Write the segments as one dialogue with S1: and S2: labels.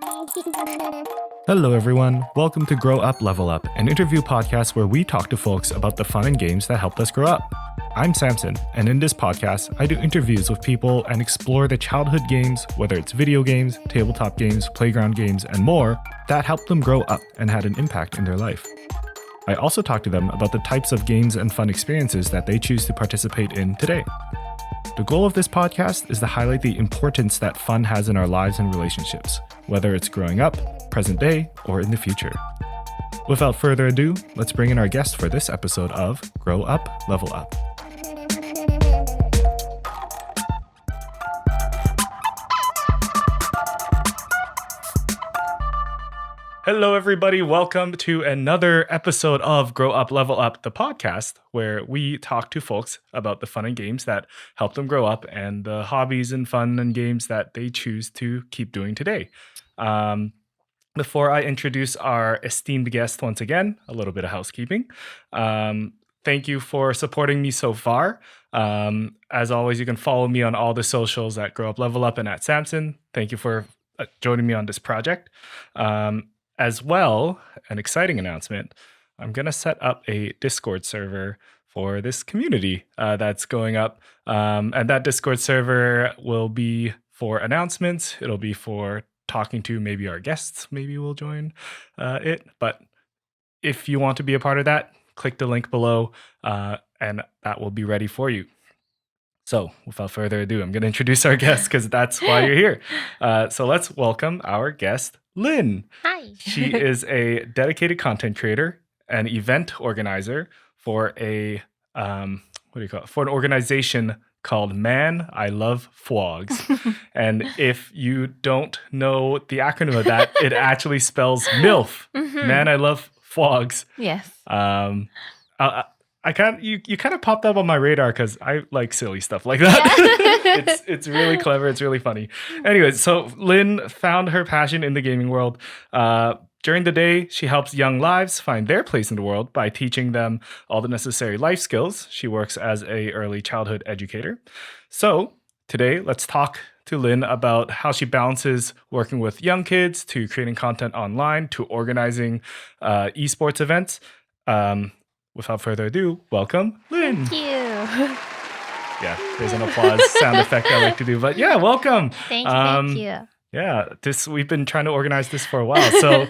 S1: Hello, everyone. Welcome to Grow Up, Level Up, an interview podcast where we talk to folks about the fun and games that helped us grow up. I'm Samson, and in this podcast, I do interviews with people and explore the childhood games, whether it's video games, tabletop games, playground games, and more, that helped them grow up and had an impact in their life. I also talk to them about the types of games and fun experiences that they choose to participate in today. The goal of this podcast is to highlight the importance that fun has in our lives and relationships, whether it's growing up, present day, or in the future. Without further ado, let's bring in our guest for this episode of Grow Up, Level Up. Hello, everybody. Welcome to another episode of Grow Up, Level Up, the podcast, where we talk to folks about the fun and games that help them grow up and the hobbies and fun and games that they choose to keep doing today. Before I introduce our esteemed guest once again, a little bit of housekeeping. Thank you for supporting me so far. As always, you can follow me on all the socials at Grow Up, Level Up and at Samson. Thank you for joining me on this project. As well, an exciting announcement, I'm going to set up a Discord server for this community that's going up. And that Discord server will be for announcements. It'll be for talking to maybe our guests. Maybe we'll join it. But if you want to be a part of that, click the link below and that will be ready for you. So without further ado, I'm going to introduce our guest because that's why you're here. So let's welcome our guest, Lynn.
S2: Hi.
S1: She is a dedicated content creator and event organizer for a for an organization called Man, I Love Fwogs. And if you don't know the acronym of that, it actually spells MILF.
S2: Mm-hmm.
S1: Man, I Love Fwogs.
S2: Yes.
S1: I you kind of popped up on my radar because I like silly stuff like that. It's really clever. It's really funny. Anyways, so Lynn found her passion in the gaming world. During the day, she helps young lives find their place in the world by teaching them all the necessary life skills. She works as a early childhood educator. So today, let's talk to Lynn about how she balances working with young kids to creating content online to organizing esports events. Without further ado, welcome, Lynn.
S2: Thank you.
S1: Yeah, there's an applause sound effect I like to do, but yeah, welcome.
S2: Thank you.
S1: Yeah, we've been trying to organize this for a while, so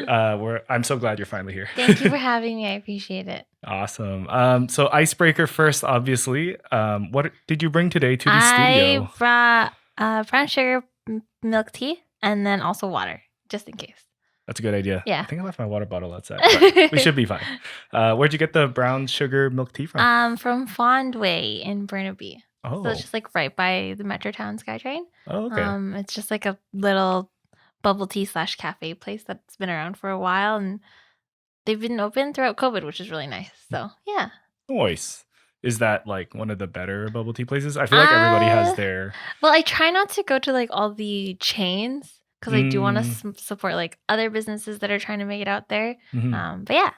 S1: I'm so glad you're finally here.
S2: Thank you for having me. I appreciate it.
S1: Awesome. So icebreaker first, obviously. What did you bring today to the studio?
S2: I brought brown sugar milk tea and then also water, just in case.
S1: That's a good idea.
S2: Yeah.
S1: I think I left my water bottle outside, but we should be fine. Where'd you get the brown sugar milk tea from?
S2: From Fondway in Burnaby.
S1: Oh.
S2: So it's just like right by the Metrotown SkyTrain.
S1: Oh, okay.
S2: It's just like a little bubble tea / cafe place that's been around for a while, and they've been open throughout COVID, which is really nice. So yeah.
S1: Nice. Is that like one of the better bubble tea places? I feel like everybody has their.
S2: Well, I try not to go to like all the chains because I do want to support like other businesses that are trying to make it out there.
S1: Mm-hmm.
S2: But yeah.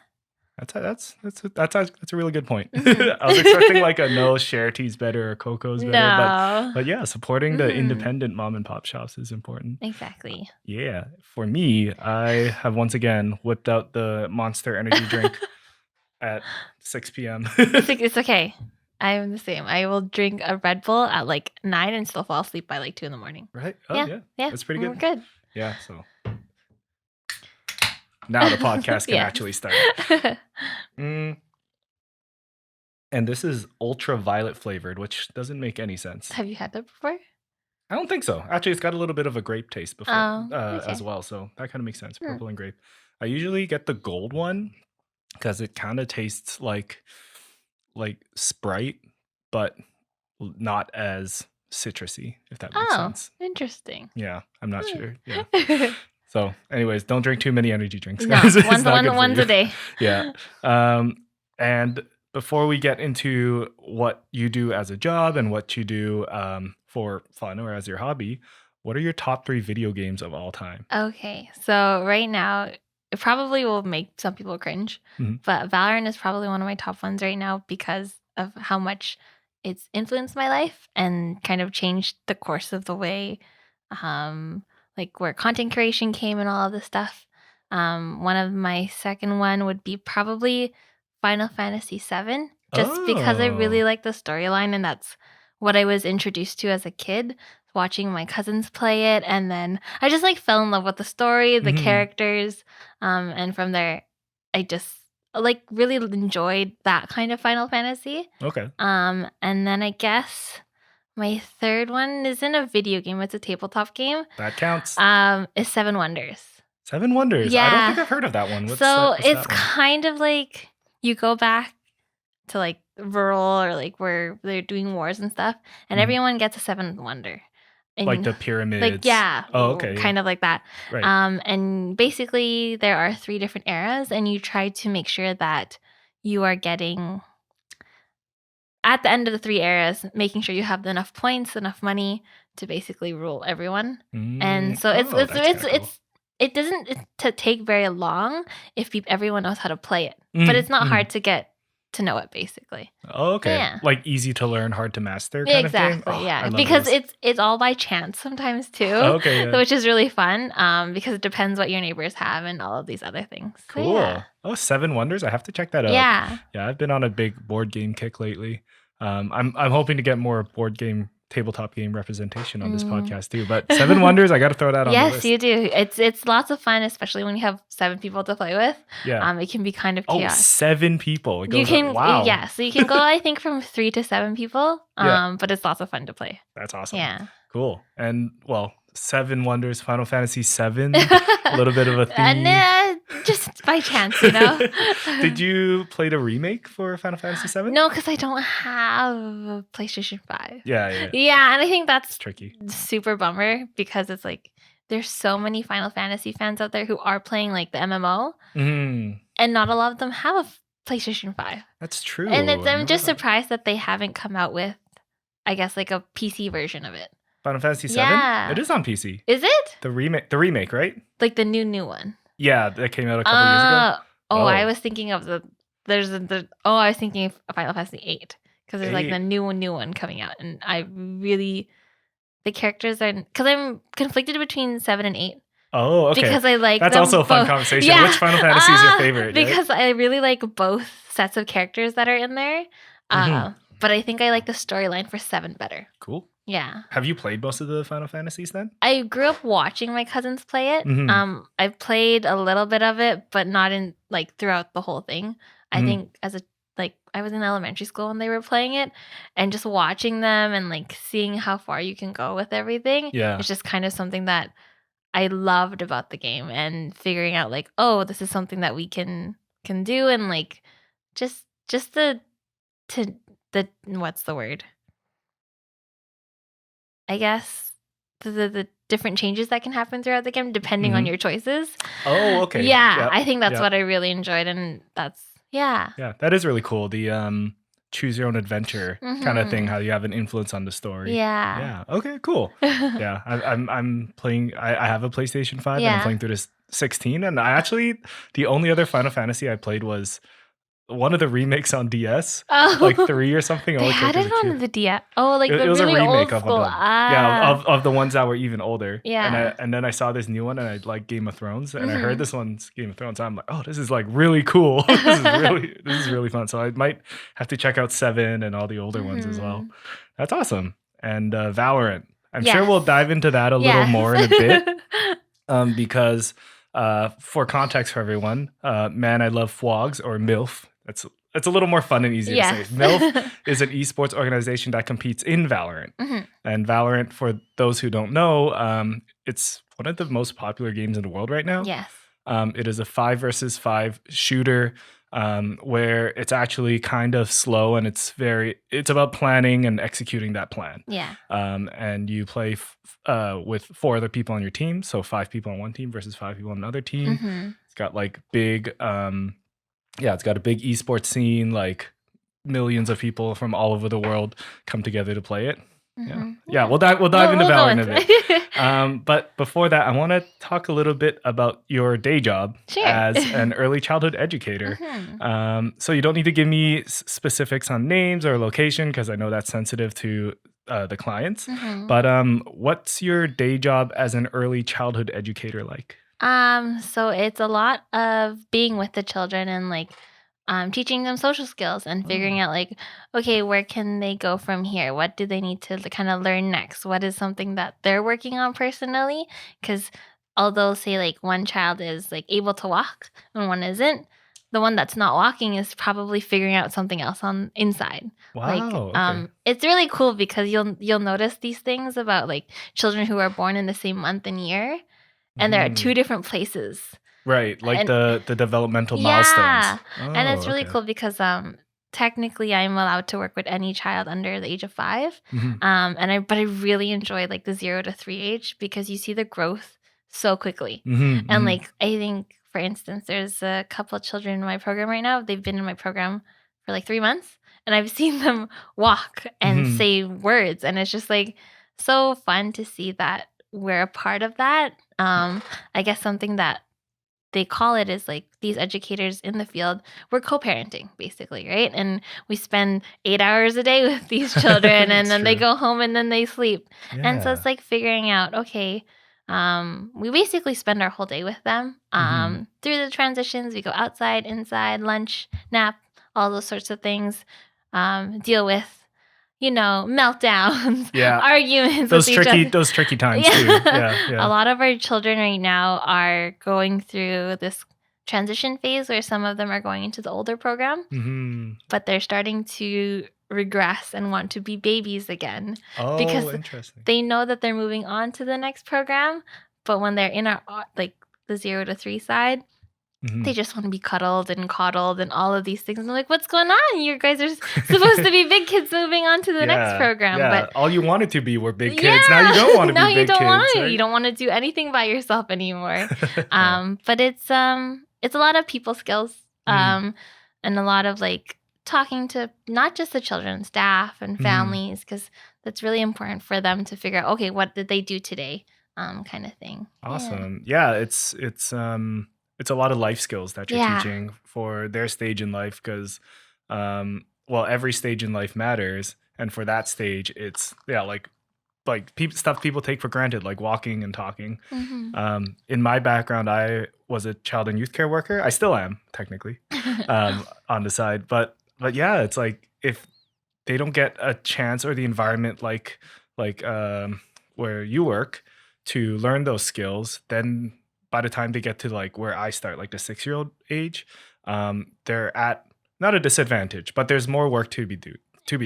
S1: That's a really good point. I was expecting like a no, share tea's better or Coco's better,
S2: No.
S1: but yeah, supporting the independent mom and pop shops is important.
S2: Exactly.
S1: Yeah, for me, I have once again whipped out the Monster energy drink at 6 p.m.
S2: It's okay. I'm the same. I will drink a Red Bull at like 9 and still fall asleep by like 2 a.m.
S1: Right? Oh
S2: Yeah.
S1: That's pretty good.
S2: We're good.
S1: Yeah. So now the podcast can actually start. And this is ultraviolet flavored, which doesn't make any sense.
S2: Have you had that before?
S1: I don't think so. Actually, it's got a little bit of a grape taste before
S2: Okay.
S1: as well. So that kind of makes sense. Purple and grape. I usually get the gold one because it kind of tastes like Sprite, but not as citrusy, if that makes sense.
S2: Interesting.
S1: Yeah, I'm not sure. Yeah. So, anyways, don't drink too many energy drinks,
S2: No,
S1: guys.
S2: once a day.
S1: Yeah. And before we get into what you do as a job and what you do for fun or as your hobby, what are your top 3 video games of all time?
S2: Okay, so right now, it probably will make some people cringe, but Valorant is probably one of my top ones right now because of how much it's influenced my life and kind of changed the course of the way like where content creation came and all of this stuff. One of my second one would be probably Final Fantasy VII, just because I really
S1: Oh.
S2: like the storyline, and that's what I was introduced to as a kid, watching my cousins play it, and then I just like fell in love with the story, the
S1: Mhm.
S2: characters, and from there, I just like really enjoyed that kind of Final Fantasy.
S1: Okay.
S2: And then I guess my third one isn't a video game; it's a tabletop game.
S1: That counts.
S2: Is Seven Wonders.
S1: Seven Wonders. I don't
S2: Yeah.
S1: think I've heard of that one.
S2: So
S1: What's
S2: it's
S1: that one?
S2: kind of like you go back to like rural or like where they're doing wars and stuff, and
S1: Mhm.
S2: everyone gets a seventh wonder.
S1: Like the
S2: And
S1: pyramids.
S2: like yeah,
S1: Oh, okay. Yeah.
S2: kind of like that.
S1: Right.
S2: And basically there are 3 different eras, and you try to make sure that you are getting at the end of the 3 eras, making sure you have enough points, enough money to basically rule everyone. And so
S1: Oh, that's kinda cool.
S2: it doesn't to take very long if everyone knows how to play it, but
S1: Mhm,
S2: it's not
S1: mhm.
S2: hard to get to know it basically.
S1: Oh, okay.
S2: Yeah.
S1: Like easy to learn, hard to master kind of game?
S2: Exactly,
S1: Oh, I
S2: yeah,
S1: love
S2: because
S1: those.
S2: it's all by chance sometimes too,
S1: Okay, yeah.
S2: which is really fun, because it depends what your neighbors have and all of these other things. So,
S1: Cool.
S2: yeah.
S1: Oh, Seven Wonders. I have to check that out.
S2: Yeah.
S1: Yeah, I've been on a big board game kick lately. I'm hoping to get more board game, tabletop game representation on this podcast too. But Seven Wonders, I got to throw that on the
S2: Yes,
S1: list.
S2: you do. It's lots of fun, especially when you have 7 people to play with.
S1: Yeah.
S2: It can be kind of
S1: Oh,
S2: chaos.
S1: 7 people. It
S2: You
S1: goes up.
S2: can
S1: Wow.
S2: yeah, so you can go I think from 3 to 7 people.
S1: Yeah.
S2: But it's lots of fun to play.
S1: That's awesome.
S2: Yeah.
S1: Cool. And well, Seven Wonders, Final Fantasy 7, a little bit of a theme.
S2: Just by chance, you know.
S1: Did you play the remake for Final Fantasy 7?
S2: No, because I don't have a PlayStation 5.
S1: Yeah.
S2: Yeah, and I think that's
S1: It's tricky.
S2: super bummer because it's like there's so many Final Fantasy fans out there who are playing like the MMO,
S1: Mhm.
S2: and not a lot of them have a PlayStation 5.
S1: That's true.
S2: And I'm
S1: I never
S2: just
S1: thought-
S2: surprised that they haven't come out with, I guess, like a PC version of it.
S1: Final Fantasy 7?
S2: Yeah.
S1: It is on PC.
S2: Is it?
S1: The remake, right?
S2: Like the new one?
S1: Yeah, that came out a couple years ago.
S2: Oh, I
S1: Oh.
S2: was thinking of I was thinking of Final Fantasy 8 because there's like the
S1: 8.
S2: new one coming out, and the characters are because I'm conflicted between 7 and 8
S1: Oh, okay.
S2: because I like
S1: That's
S2: them
S1: also a fun
S2: both.
S1: conversation.
S2: Yeah.
S1: Which Final Fantasy is your favorite? Right?
S2: Because I really like both sets of characters that are in there.
S1: Mhm.
S2: But I think I like the storyline for 7 better.
S1: Cool.
S2: Yeah.
S1: Have you played most of the Final Fantasies then?
S2: I grew up watching my cousins play it.
S1: Mhm.
S2: I've played a little bit of it, but not in like throughout the whole thing. I
S1: Mhm.
S2: think I was in elementary school when they were playing it, and just watching them and like seeing how far you can go with everything.
S1: Yeah.
S2: It's just kind of something that I loved about the game, and figuring out like, oh, this is something that we can do, and like just the what's the word? I guess the different changes that can happen throughout the game depending on
S1: Mhm.
S2: your choices.
S1: Oh, okay.
S2: Yeah,
S1: Yep.
S2: I think that's
S1: Yep.
S2: what I really enjoyed, and that's yeah.
S1: Yeah, that is really cool. The choose your own adventure kind of thing.
S2: Mhm.
S1: How you have an influence on the story.
S2: Yeah.
S1: Yeah. Okay. Cool. Yeah. I'm playing. I have a PlayStation 5 and I'm
S2: Yeah.
S1: playing through this 16. And I actually the only other Final Fantasy I played was one of the remakes on DS,
S2: Oh.
S1: like 3 or something. All
S2: They
S1: the
S2: had
S1: characters
S2: it
S1: are
S2: on
S1: cute.
S2: the DS. Oh, like
S1: It
S2: the
S1: was a
S2: really
S1: remake
S2: old
S1: of
S2: school.
S1: them. Yeah,
S2: Ah.
S1: of the ones that were even older.
S2: Yeah.
S1: And then I saw this new one and I like Game of Thrones and I heard
S2: Mhm.
S1: this one's Game of Thrones. I'm like, oh, this is like really cool. This is really fun. So I might have to check out 7 and all the older ones as well.
S2: Mhm.
S1: That's awesome. And Valorant. I'm sure we'll
S2: Yes.
S1: dive into that a little
S2: Yes.
S1: more in a bit. Because for context for everyone, man, I love FWOGs or MILF. It's a little more fun and easier
S2: Yes.
S1: to say. MILF is an esports organization that competes in Valorant.
S2: Mhm.
S1: And Valorant, for those who don't know, it's one of the most popular games in the world right now.
S2: Yes.
S1: It is a 5 versus 5 shooter where it's actually kind of slow and it's about planning and executing that plan.
S2: Yeah.
S1: And you play with 4 other people on your team. So 5 people on one team versus 5 people on another team.
S2: Mhm.
S1: It's got like big, it's got a big esports scene, like millions of people from all over the world come together to play it.
S2: Mhm.
S1: Yeah, we'll dive into
S2: We'll go
S1: Valorant in a
S2: into
S1: bit.
S2: it.
S1: But before that, I want to talk a little bit about your day job
S2: Sure.
S1: as an early childhood educator.
S2: Mhm.
S1: So you don't need to give me specifics on names or location because I know that's sensitive to the clients.
S2: Hmm.
S1: But what's your day job as an early childhood educator like?
S2: So it's a lot of being with the children and like teaching them social skills and figuring
S1: Oh,
S2: out like, okay, where can they go from here? What do they need to kind of learn next? What is something that they're working on personally? Because although say like one child is like able to walk and one isn't, the one that's not walking is probably figuring out something else on inside. Like
S1: wow. Okay.
S2: it's really cool because you'll notice these things about like children who are born in the same month and year and they're at
S1: Mhm.
S2: two different places.
S1: Right, like
S2: And
S1: the developmental milestones.
S2: yeah, and
S1: Oh,
S2: it's really
S1: okay.
S2: cool because technically I'm allowed to work with any child under the age of 5.
S1: Mhm.
S2: But I really enjoy like the 0 to 3 age because you see the growth so quickly.
S1: Mhm,
S2: And
S1: mhm,
S2: like I think for instance there's a couple of children in my program right now. They've been in my program for like 3 months and I've seen them walk and
S1: mhm.
S2: say words and it's just like so fun to see that we're a part of that. I guess something that they call it is like these educators in the field, we're co-parenting basically, right? And we spend 8 hours a day with these children and
S1: It's
S2: then they
S1: true.
S2: go home and then they sleep. And so it's
S1: Yeah.
S2: like figuring out, okay, we basically spend our whole day with them.
S1: Mhm.
S2: Through the transitions, we go outside, inside, lunch, nap, all those sorts of things. Deal with, meltdowns,
S1: Yeah,
S2: arguments with each other.
S1: those tricky times too.
S2: Yeah.
S1: Yeah,
S2: A
S1: yeah.
S2: lot of our children right now are going through this transition phase where some of them are going into the older program,
S1: Mhm.
S2: but they're starting to regress and want to be babies again
S1: Oh,
S2: because
S1: interesting.
S2: they know that they're moving on to the next program, but when they're in our like the 0 to 3 side, they
S1: Mhm.
S2: just want to be cuddled and coddled and all of these things. And I'm like, what's going on? You guys are supposed to be big kids moving on to the next
S1: Yeah,
S2: program.
S1: yeah.
S2: But
S1: All you wanted to be were big kids. Now you
S2: yeah,
S1: don't wanna be
S2: now you
S1: big
S2: don't want
S1: kids,
S2: to. You
S1: right?
S2: don't want to do anything by yourself anymore.
S1: Yeah.
S2: But it's a lot of people skills.
S1: Mhm,
S2: And a lot of like talking to not just the children, staff and
S1: mhm.
S2: families, because that's really important for them to figure out, okay, what did they do today? Kind of thing. Yeah.
S1: Awesome. Yeah, it's a lot of life skills that you're
S2: Yeah.
S1: teaching for their stage in life because well, every stage in life matters, and for that stage, it's yeah, like stuff people take for granted, like walking and talking.
S2: Hmm.
S1: In my background, I was a child and youth care worker. I still am technically, on the side, but yeah, it's like if they don't get a chance or the environment like where you work to learn those skills, then by the time they get to like where I start, like the 6-year-old age, they're at not a disadvantage, but there's more work to be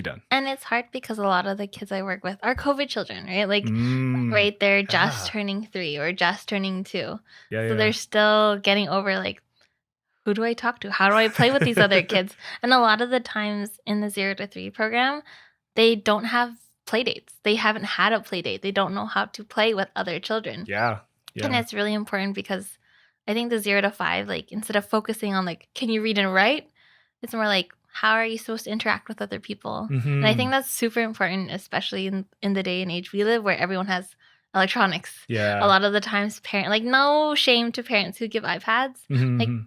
S1: done.
S2: And it's hard because a lot of the kids I work with are COVID children, right? Like,
S1: Mm,
S2: right, they're just
S1: yeah,
S2: turning 3 or just turning 2.
S1: yeah,
S2: So they're
S1: yeah.
S2: still getting over like, who do I talk to? How do I play with these other kids? And a lot of the times in the 0 to 3 program, they don't have play dates. They haven't had a play date. They don't know how to play with other children.
S1: Yeah,
S2: And
S1: yeah.
S2: it's really important because I think the 0 to 5, like, instead of focusing on, like, can you read and write? It's more like, how are you supposed to interact with other people? And I think
S1: Mhm.
S2: that's super important, especially in the day and age we live where everyone has electronics. A
S1: Yeah.
S2: lot of the times like, no shame to parents who give iPads.
S1: Mhm,
S2: Like,
S1: mhm,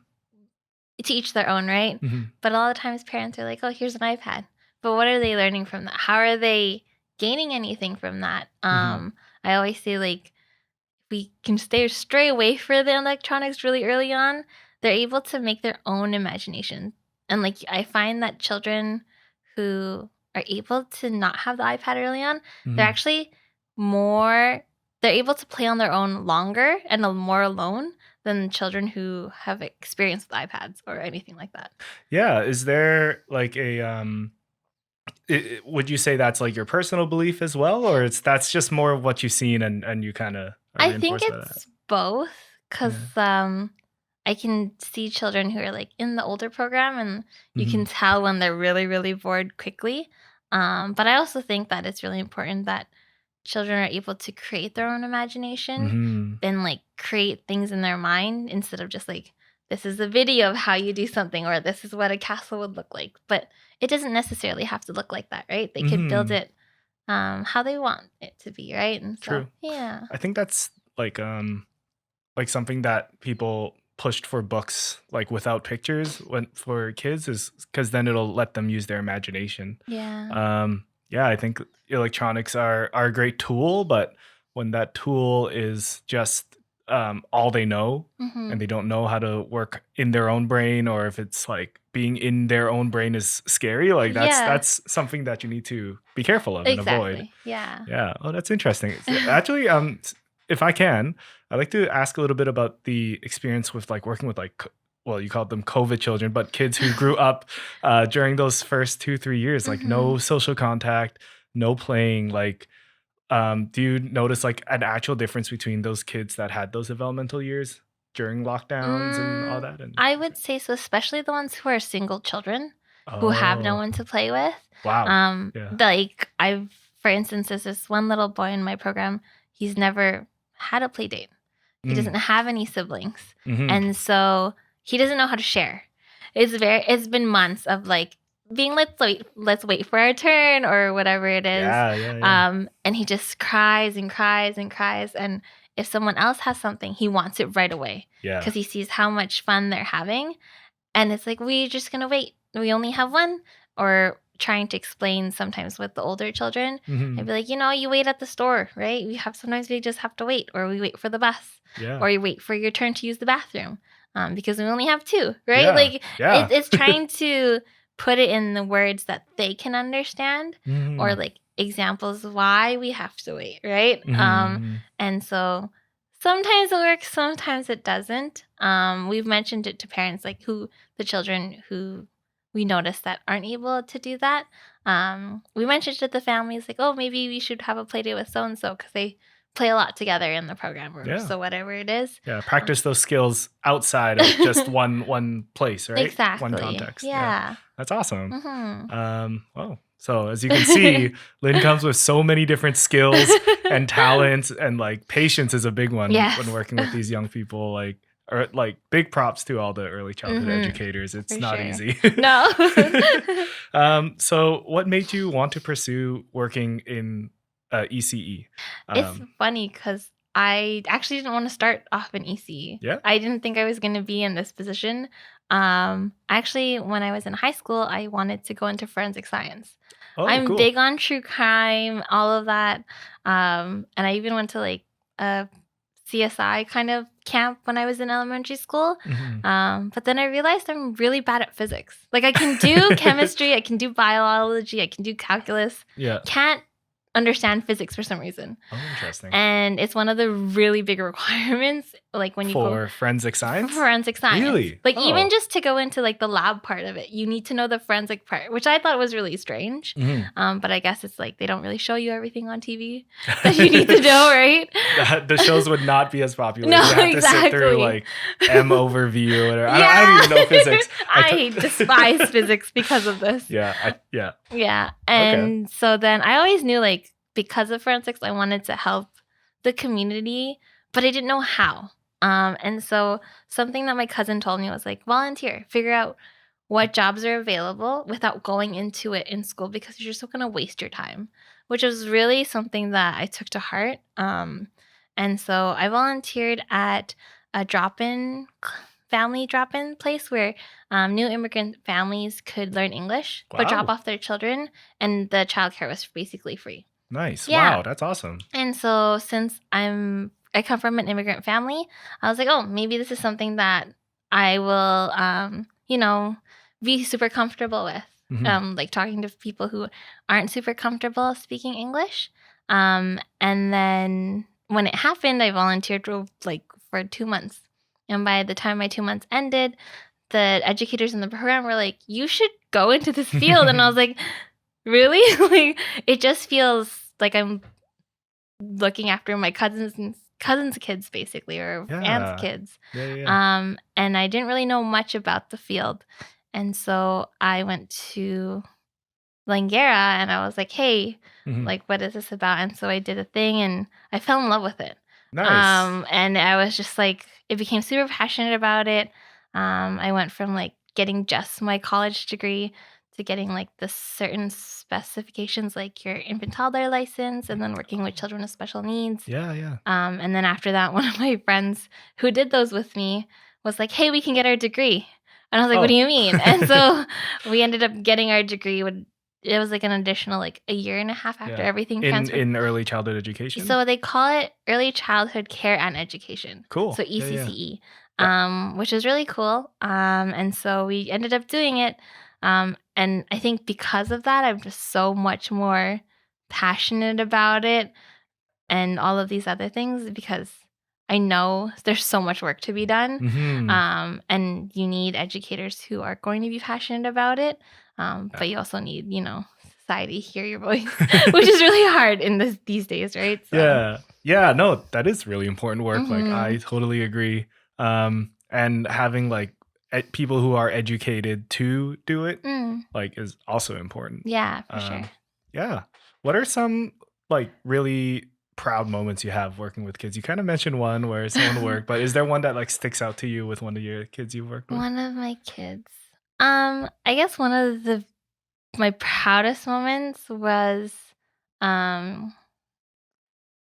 S2: to each their own, right?
S1: mhm,
S2: But a lot of times parents are like, "Oh, here's an iPad." But what are they learning from that? How are they gaining anything from that?
S1: mhm.
S2: I always say like we can stray away from the electronics really early on, they're able to make their own imagination. And like I find that children who are able to not have the iPad early on, they're
S1: Mhm.
S2: actually more they're able to play on their own longer and more alone than children who have experience with iPads or anything like that.
S1: Yeah, is there like a would you say that's like your personal belief as well, or that's just more of what you've seen and you kind of are
S2: I think
S1: reinforced by that?
S2: it's both because
S1: Yeah.
S2: I can see children who are like in the older program and you can
S1: Mhm.
S2: tell when they're really, really bored quickly. But I also think that it's really important that children are able to create their own imagination
S1: Mhm.
S2: and like create things in their mind instead of just like, this is a video of how you do something or this is what a castle would look like. But it doesn't necessarily have to look like that, right? They could build
S1: Mhm.
S2: it how they want it to be, right? And so,
S1: True.
S2: yeah.
S1: I think that's like something that people pushed for books like without pictures when for kids is because then it'll let them use their imagination.
S2: Yeah.
S1: Yeah, I think electronics are a great tool, but when that tool is just all they know
S2: Mm-hmm.
S1: and they don't know how to work in their own brain, or if it's like being in their own brain is scary, like
S2: Yeah,
S1: that's something that you need to be careful of and avoid.
S2: exactly. Yeah.
S1: Yeah. Oh, that's interesting. Actually, if I can, I'd like to ask a little bit about the experience with like working with like, well, you called them COVID children, but kids who grew up during those first 2-3 years, like
S2: Mm-hmm.
S1: no social contact, no playing. Like, do you notice like an actual difference between those kids that had those developmental years during lockdowns and all that? And
S2: I would say so, especially the ones who are single children who have no
S1: oh,
S2: one to play with.
S1: wow. Yeah.
S2: Like for instance, there's this one little boy in my program. He's never had a play date. He
S1: Mm.
S2: doesn't have any siblings,
S1: Hmm.
S2: and so he doesn't know how to share. It's been months of like being let's wait for our turn or whatever it is.
S1: Yeah. Yeah. Yeah.
S2: And he just cries and cries and cries, and if someone else has something, he wants it right away
S1: Yeah.
S2: because he sees how much fun they're having. And it's like, we're just going to wait. We only have one. Or trying to explain sometimes with the older children.
S1: Hmm.
S2: I'd be like, you wait at the store, right? Sometimes we just have to wait, or we wait for the bus,
S1: Yeah.
S2: or you wait for your turn to use the bathroom because we only have two, right?
S1: Yeah.
S2: Like
S1: Yeah.
S2: it's trying to put it in the words that they can understand, or
S1: Mhm.
S2: like examples why we have to wait, right?
S1: Mhm.
S2: And so sometimes it works, sometimes it doesn't. We've mentioned it to parents, like the children who we notice that aren't able to do that. We mentioned it to the families, like, oh, maybe we should have a play date with so and so because they play a lot together in the program, or
S1: Yeah.
S2: so whatever it is.
S1: Yeah. Practice those skills outside of just one place, right? One
S2: Exactly.
S1: context. Yeah.
S2: Yeah.
S1: That's awesome.
S2: Mm-hmm.
S1: Well, so as you can see, Lynn comes with so many different skills and talents, and like patience is a big one
S2: Yes.
S1: when working with these young people. Like, or like big props to all the early childhood
S2: Mhm.
S1: educators. It's
S2: For
S1: not
S2: sure.
S1: easy.
S2: No.
S1: So what made you want to pursue working in ECE?
S2: It's funny because I actually didn't want to start off in ECE.
S1: Yeah.
S2: I didn't think I was going to be in this position. Actually, when I was in high school, I wanted to go into forensic science.
S1: Oh,
S2: I'm
S1: cool.
S2: big on true crime, all of that. And I even went to like a CSI kind of camp when I was in elementary school.
S1: Mhm.
S2: But then I realized I'm really bad at physics. Like I can do chemistry, I can do biology, I can do calculus.
S1: Yeah.
S2: Can't understand physics for some reason.
S1: Oh, interesting.
S2: And it's one of the really big requirements, like when you go
S1: For forensic
S2: for
S1: science?
S2: forensic science.
S1: Really?
S2: Like
S1: Oh.
S2: even just to go into like the lab part of it, you need to know the forensic part, which I thought was really strange.
S1: Mhm.
S2: But I guess it's like they don't really show you everything on TV that you need to know, right?
S1: The shows would not be as popular.
S2: No,
S1: You have to sit through
S2: exactly.
S1: like M overview or whatever. I don't even know physics.
S2: I despise physics because of this.
S1: Yeah.
S2: Yeah. And so then I always knew, like, because of forensics, I wanted to help the community, but I didn't know how. And so something that my cousin told me was like, volunteer, figure out what jobs are available without going into it in school because you're still going to waste your time, which was really something that I took to heart. And so I volunteered at a family drop-in place where new immigrant families could learn English, but drop
S1: Wow.
S2: off their children, and the childcare was basically free.
S1: Nice.
S2: Yeah.
S1: Wow, that's awesome.
S2: And so since I come from an immigrant family, I was like, oh, maybe this is something that I will, be super comfortable with.
S1: Mhm.
S2: Like talking to people who aren't super comfortable speaking English. And then when it happened, I volunteered for 2 months. And by the time my 2 months ended, the educators in the program were like, you should go into this field. And I was like, really? Like, it just feels like I'm looking after my cousins' kids, basically, or
S1: Yeah.
S2: aunt's kids.
S1: Yeah.
S2: And I didn't really know much about the field. And so I went to Langara and I was like, hey,
S1: Mhm.
S2: like, what is this about? And so I did a thing and I fell in love with it.
S1: Nice.
S2: And I was just like, it became super passionate about it. I went from like getting just my college degree to getting like the certain specifications, like your infant toddler license, and then working with children with special needs.
S1: Yeah.
S2: And then after that, one of my friends who did those with me was like, hey, we can get our degree. And I was like, what do you mean? And so we ended up getting our degree it was like an additional like a year and a half after
S1: Yeah.
S2: everything transferred.
S1: In early childhood education.
S2: So they call it Early Childhood Care and Education.
S1: Cool.
S2: So
S1: Yeah, yeah.
S2: ECCE, which is really cool. And so we ended up doing it. And I think because of that, I'm just so much more passionate about it and all of these other things because I know there's so much work to be done.
S1: Mhm.
S2: And you need educators who are going to be passionate about it. But you also need, society to hear your voice, which is really hard in these days, right? So,
S1: Yeah. Yeah, no, that is really important work. Like I
S2: mhm.
S1: totally agree. And having like people who are educated to do it
S2: Mm,
S1: like is also important.
S2: yeah, for sure.
S1: Um yeah. What are some like really proud moments you have working with kids? You kind of mentioned one where someone worked, but is there one that like sticks out to you with one of your kids you've worked with?
S2: One of my kids. I guess one of my proudest moments was um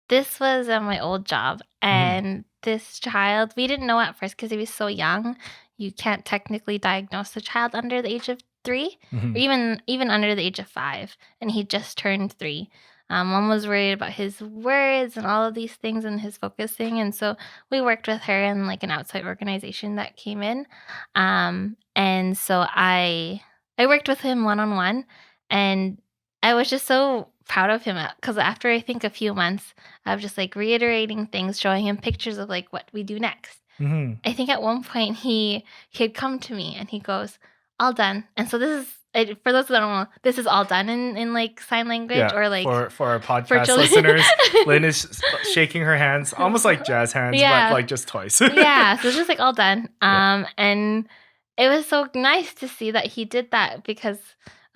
S2: this was at my old job,
S1: Mhm.
S2: and this child, we didn't know at first because he was so young. You can't technically diagnose a child under the age of 3 or
S1: Mhm.
S2: even under the age of 5, and he just turned 3. Mom was worried about his words and all of these things and his focusing, and so we worked with her and like an outside organization that came in. And so I worked with him one on one, and I was just so proud of him because after I think a few months of just like reiterating things, showing him pictures of like what we do next.
S1: Mhm.
S2: I think at one point he had come to me and he goes, "All done." And so this is for those that don't know, this is all done in like sign language
S1: Yeah,
S2: or like
S1: for our
S2: for
S1: podcast
S2: children.
S1: listeners, Lynn is shaking her hands, almost like jazz hands, but
S2: Yeah.
S1: like just twice.
S2: Yeah, so it's just like all done.
S1: Yeah.
S2: And it was so nice to see that he did that because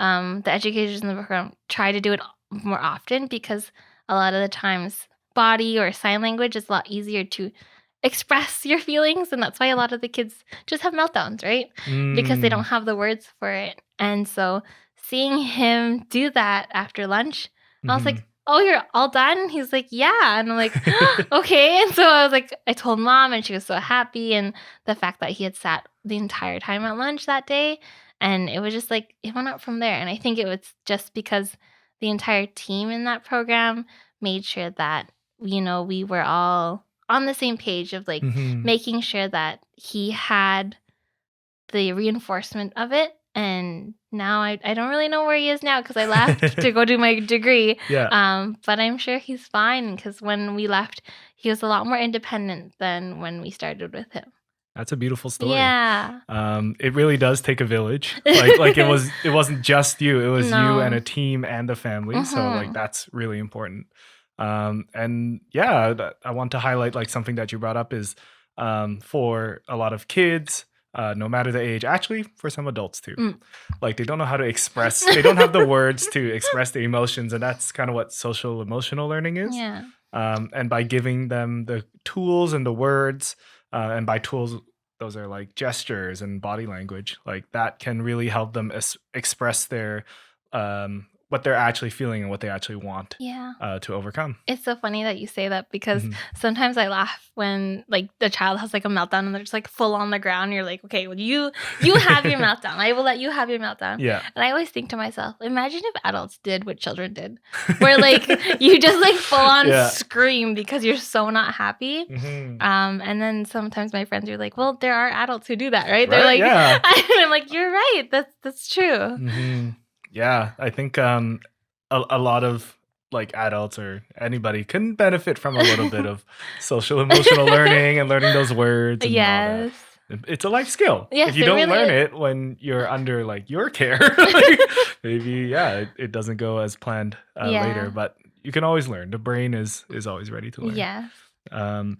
S2: the educators in the program try to do it more often because a lot of the times body or sign language is a lot easier to express your feelings, and that's why a lot of the kids just have meltdowns, right? Because they don't
S1: Mm.
S2: have the words for it. And so seeing him do that after lunch, I was like,
S1: Mhm.
S2: "Oh, you're all done?" He's like, "Yeah." And I'm like, "Okay." And so I was like, I told mom, and she was so happy. And the fact that he had sat the entire time at lunch that day, and it was just like, it went up from there. And I think it was just because the entire team in that program made sure that, we were all on the same page of like
S1: Mhm.
S2: making sure that he had the reinforcement of it. And now I don't really know where he is now because I left to go do my degree.
S1: Yeah,
S2: But I'm sure he's fine because when we left, he was a lot more independent than when we started with him.
S1: that's a beautiful story.
S2: Yeah.
S1: It really does take a village. Like it wasn't just you, it was you and
S2: No.
S1: a team and a family. So like
S2: Mhm.
S1: that's really important. And yeah, I want to highlight like something that you brought up is for a lot of kids, no matter the age, actually for some adults too.
S2: Mm.
S1: Like they don't know how to express, they don't have the words to express their emotions, and that's kind of what social emotional learning is.
S2: Yeah.
S1: And by giving them the tools and the words, and by tools, those are like gestures and body language, like that can really help them express their what they're actually feeling and what they actually want
S2: Yeah.
S1: to overcome.
S2: It's so funny that you say that because
S1: Mhm.
S2: sometimes I laugh when like the child has like a meltdown and they're just like full on the ground. You're like, okay, well you have your meltdown. I will let you have your meltdown.
S1: Yeah.
S2: And I always think to myself, imagine if adults did what children did, where like you just like full on
S1: Yeah.
S2: scream because you're so not happy.
S1: Mhm.
S2: And then sometimes my friends are like, well, there are adults who do that, right? They're
S1: Right?
S2: like,
S1: Yeah.
S2: and I'm like, you're right. That's true.
S1: Yeah, I think a lot of like adults or anybody can benefit from a little bit of social emotional learning and learning those words and all that.
S2: Yes.
S1: It's a life skill. If
S2: Yes,
S1: you
S2: it
S1: don't
S2: really
S1: learn
S2: is.
S1: it when you're under like your care, like, maybe yeah, it doesn't go as planned later.
S2: Yeah.
S1: But you can always learn. The brain is always ready to learn.
S2: Yes.
S1: Um,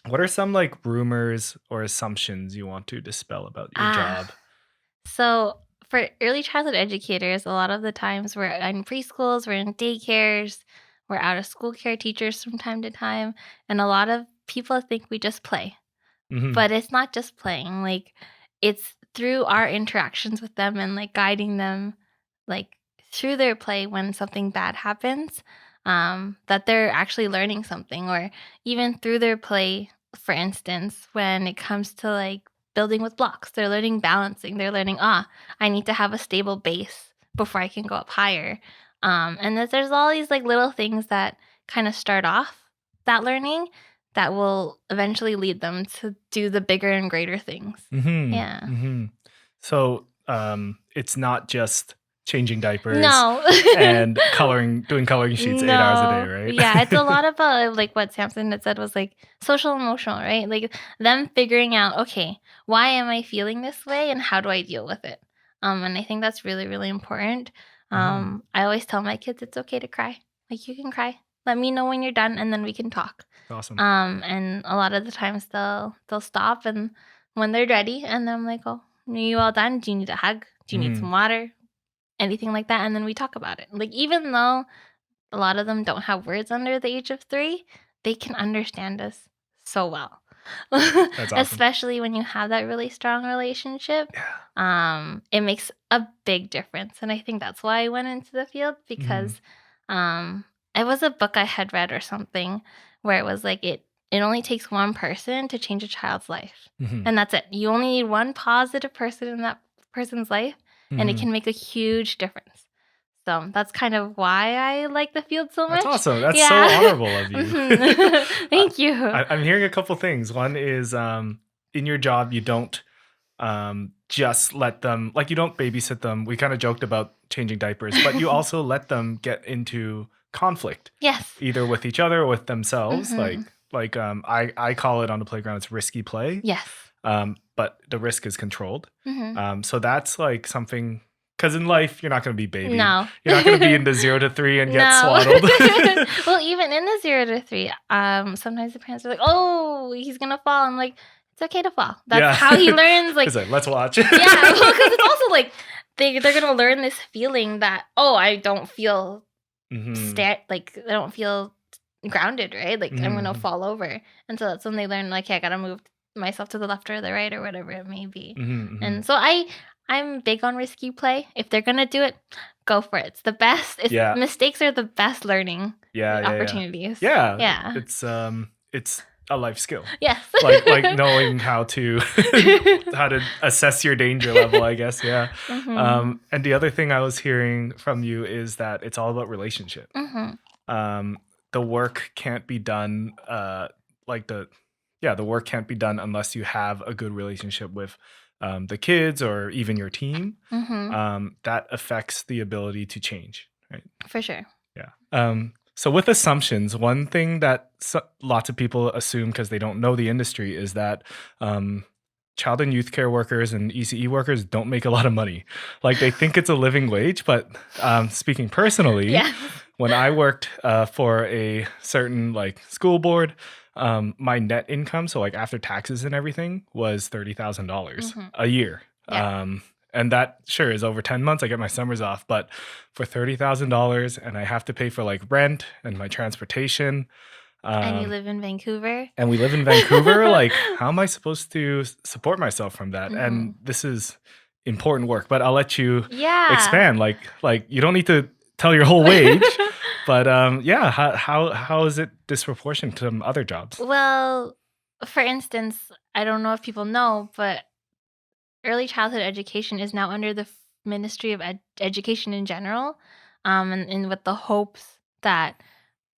S1: what are some like rumors or assumptions you want to dispel about your
S2: Ah.
S1: job?
S2: So for early childhood educators, a lot of the times we're in preschools, we're in daycares, we're out of school care teachers from time to time, and a lot of people think we just play.
S1: Hmm.
S2: But it's not just playing. Like it's through our interactions with them and like guiding them like through their play when something bad happens, that they're actually learning something, or even through their play, for instance, when it comes to like building with blocks, they're learning balancing, they're learning, I need to have a stable base before I can go up higher. And that there's all these like little things that kind of start off that learning that will eventually lead them to do the bigger and greater things. Yeah.
S1: Mm-hmm. So it's not just changing diapers
S2: No.
S1: and doing coloring sheets 8 hours a day, right?
S2: Yeah, it's a lot about like what Samson had said was like social emotional, right? Like them figuring out, okay, why am I feeling this way and how do I deal with it? And I think that's really, really important. I always tell my kids it's okay to cry. Like you can cry. Let me know when you're done and then we can talk.
S1: Awesome.
S2: And a lot of the times they'll stop and when they're ready and then I'm like, oh, are you all done? Do you need a hug? Do you need some water? Anything like that, and then we talk about it. Like even though a lot of them don't have words under the age of 3, they can understand us so well.
S1: That's awesome.
S2: Especially when you have that really strong relationship. It makes a big difference, and I think that's why I went into the field because it was a book I had read or something where it was like it only takes one person to change a child's life, and that's it. You only need one positive person in that person's life, and it can make a huge difference. So that's kind of why I like the field so much.
S1: That's awesome. That's so honorable of you.
S2: Thank you.
S1: I'm hearing a couple things. One is in your job, you don't just let them, like you don't babysit them. We kind of joked about changing diapers, but you also let them get into conflict.
S2: Yes.
S1: Either with each other or with themselves. Like I call it on the playground, it's risky play.
S2: Yes.
S1: But the risk is controlled. So that's like something, because in life, you're not going to be babied.
S2: No.
S1: You're not going to be in the 0 to 3 and get swaddled.
S2: Well, even in the 0 to 3, sometimes the parents are like, oh, he's going to fall. I'm like, it's okay to fall. That's how he learns. Like,
S1: let's watch.
S2: Yeah, because it's also like, they're going to learn this feeling that, oh, I don't feel I don't feel grounded, right? Like, I'm going to fall over. And so that's when they learn, like, hey, I got to move myself to the left or the right or whatever it may be. And so I'm big on risky play. If they're gonna do it, go for it. It's the best. Mistakes are the best learning opportunities.
S1: Yeah. It's a life skill.
S2: Yes.
S1: like knowing how to assess your danger level, I guess. Yeah. And the other thing I was hearing from you is that it's all about relationship. The work can't be done the work can't be done unless you have a good relationship with the kids or even your team. That affects the ability to change, right?
S2: For sure.
S1: Yeah. So with assumptions, one thing that lots of people assume because they don't know the industry is that child and youth care workers and ECE workers don't make a lot of money. Like they think it's a living wage, but speaking personally, when I worked for a certain like school board, my net income, so like after taxes and everything, was $30,000 a year. And that sure is over 10 months. I get my summers off, but for $30,000 and I have to pay for like rent and my transportation.
S2: And you live in Vancouver.
S1: And we live in Vancouver. Like, how am I supposed to support myself from that? And this is important work, but I'll let you expand. Like you don't need to tell your whole wage. But how is it disproportionate to other jobs?
S2: Well, for instance, I don't know if people know, but early childhood education is now under the Ministry of Education in general, and with the hopes that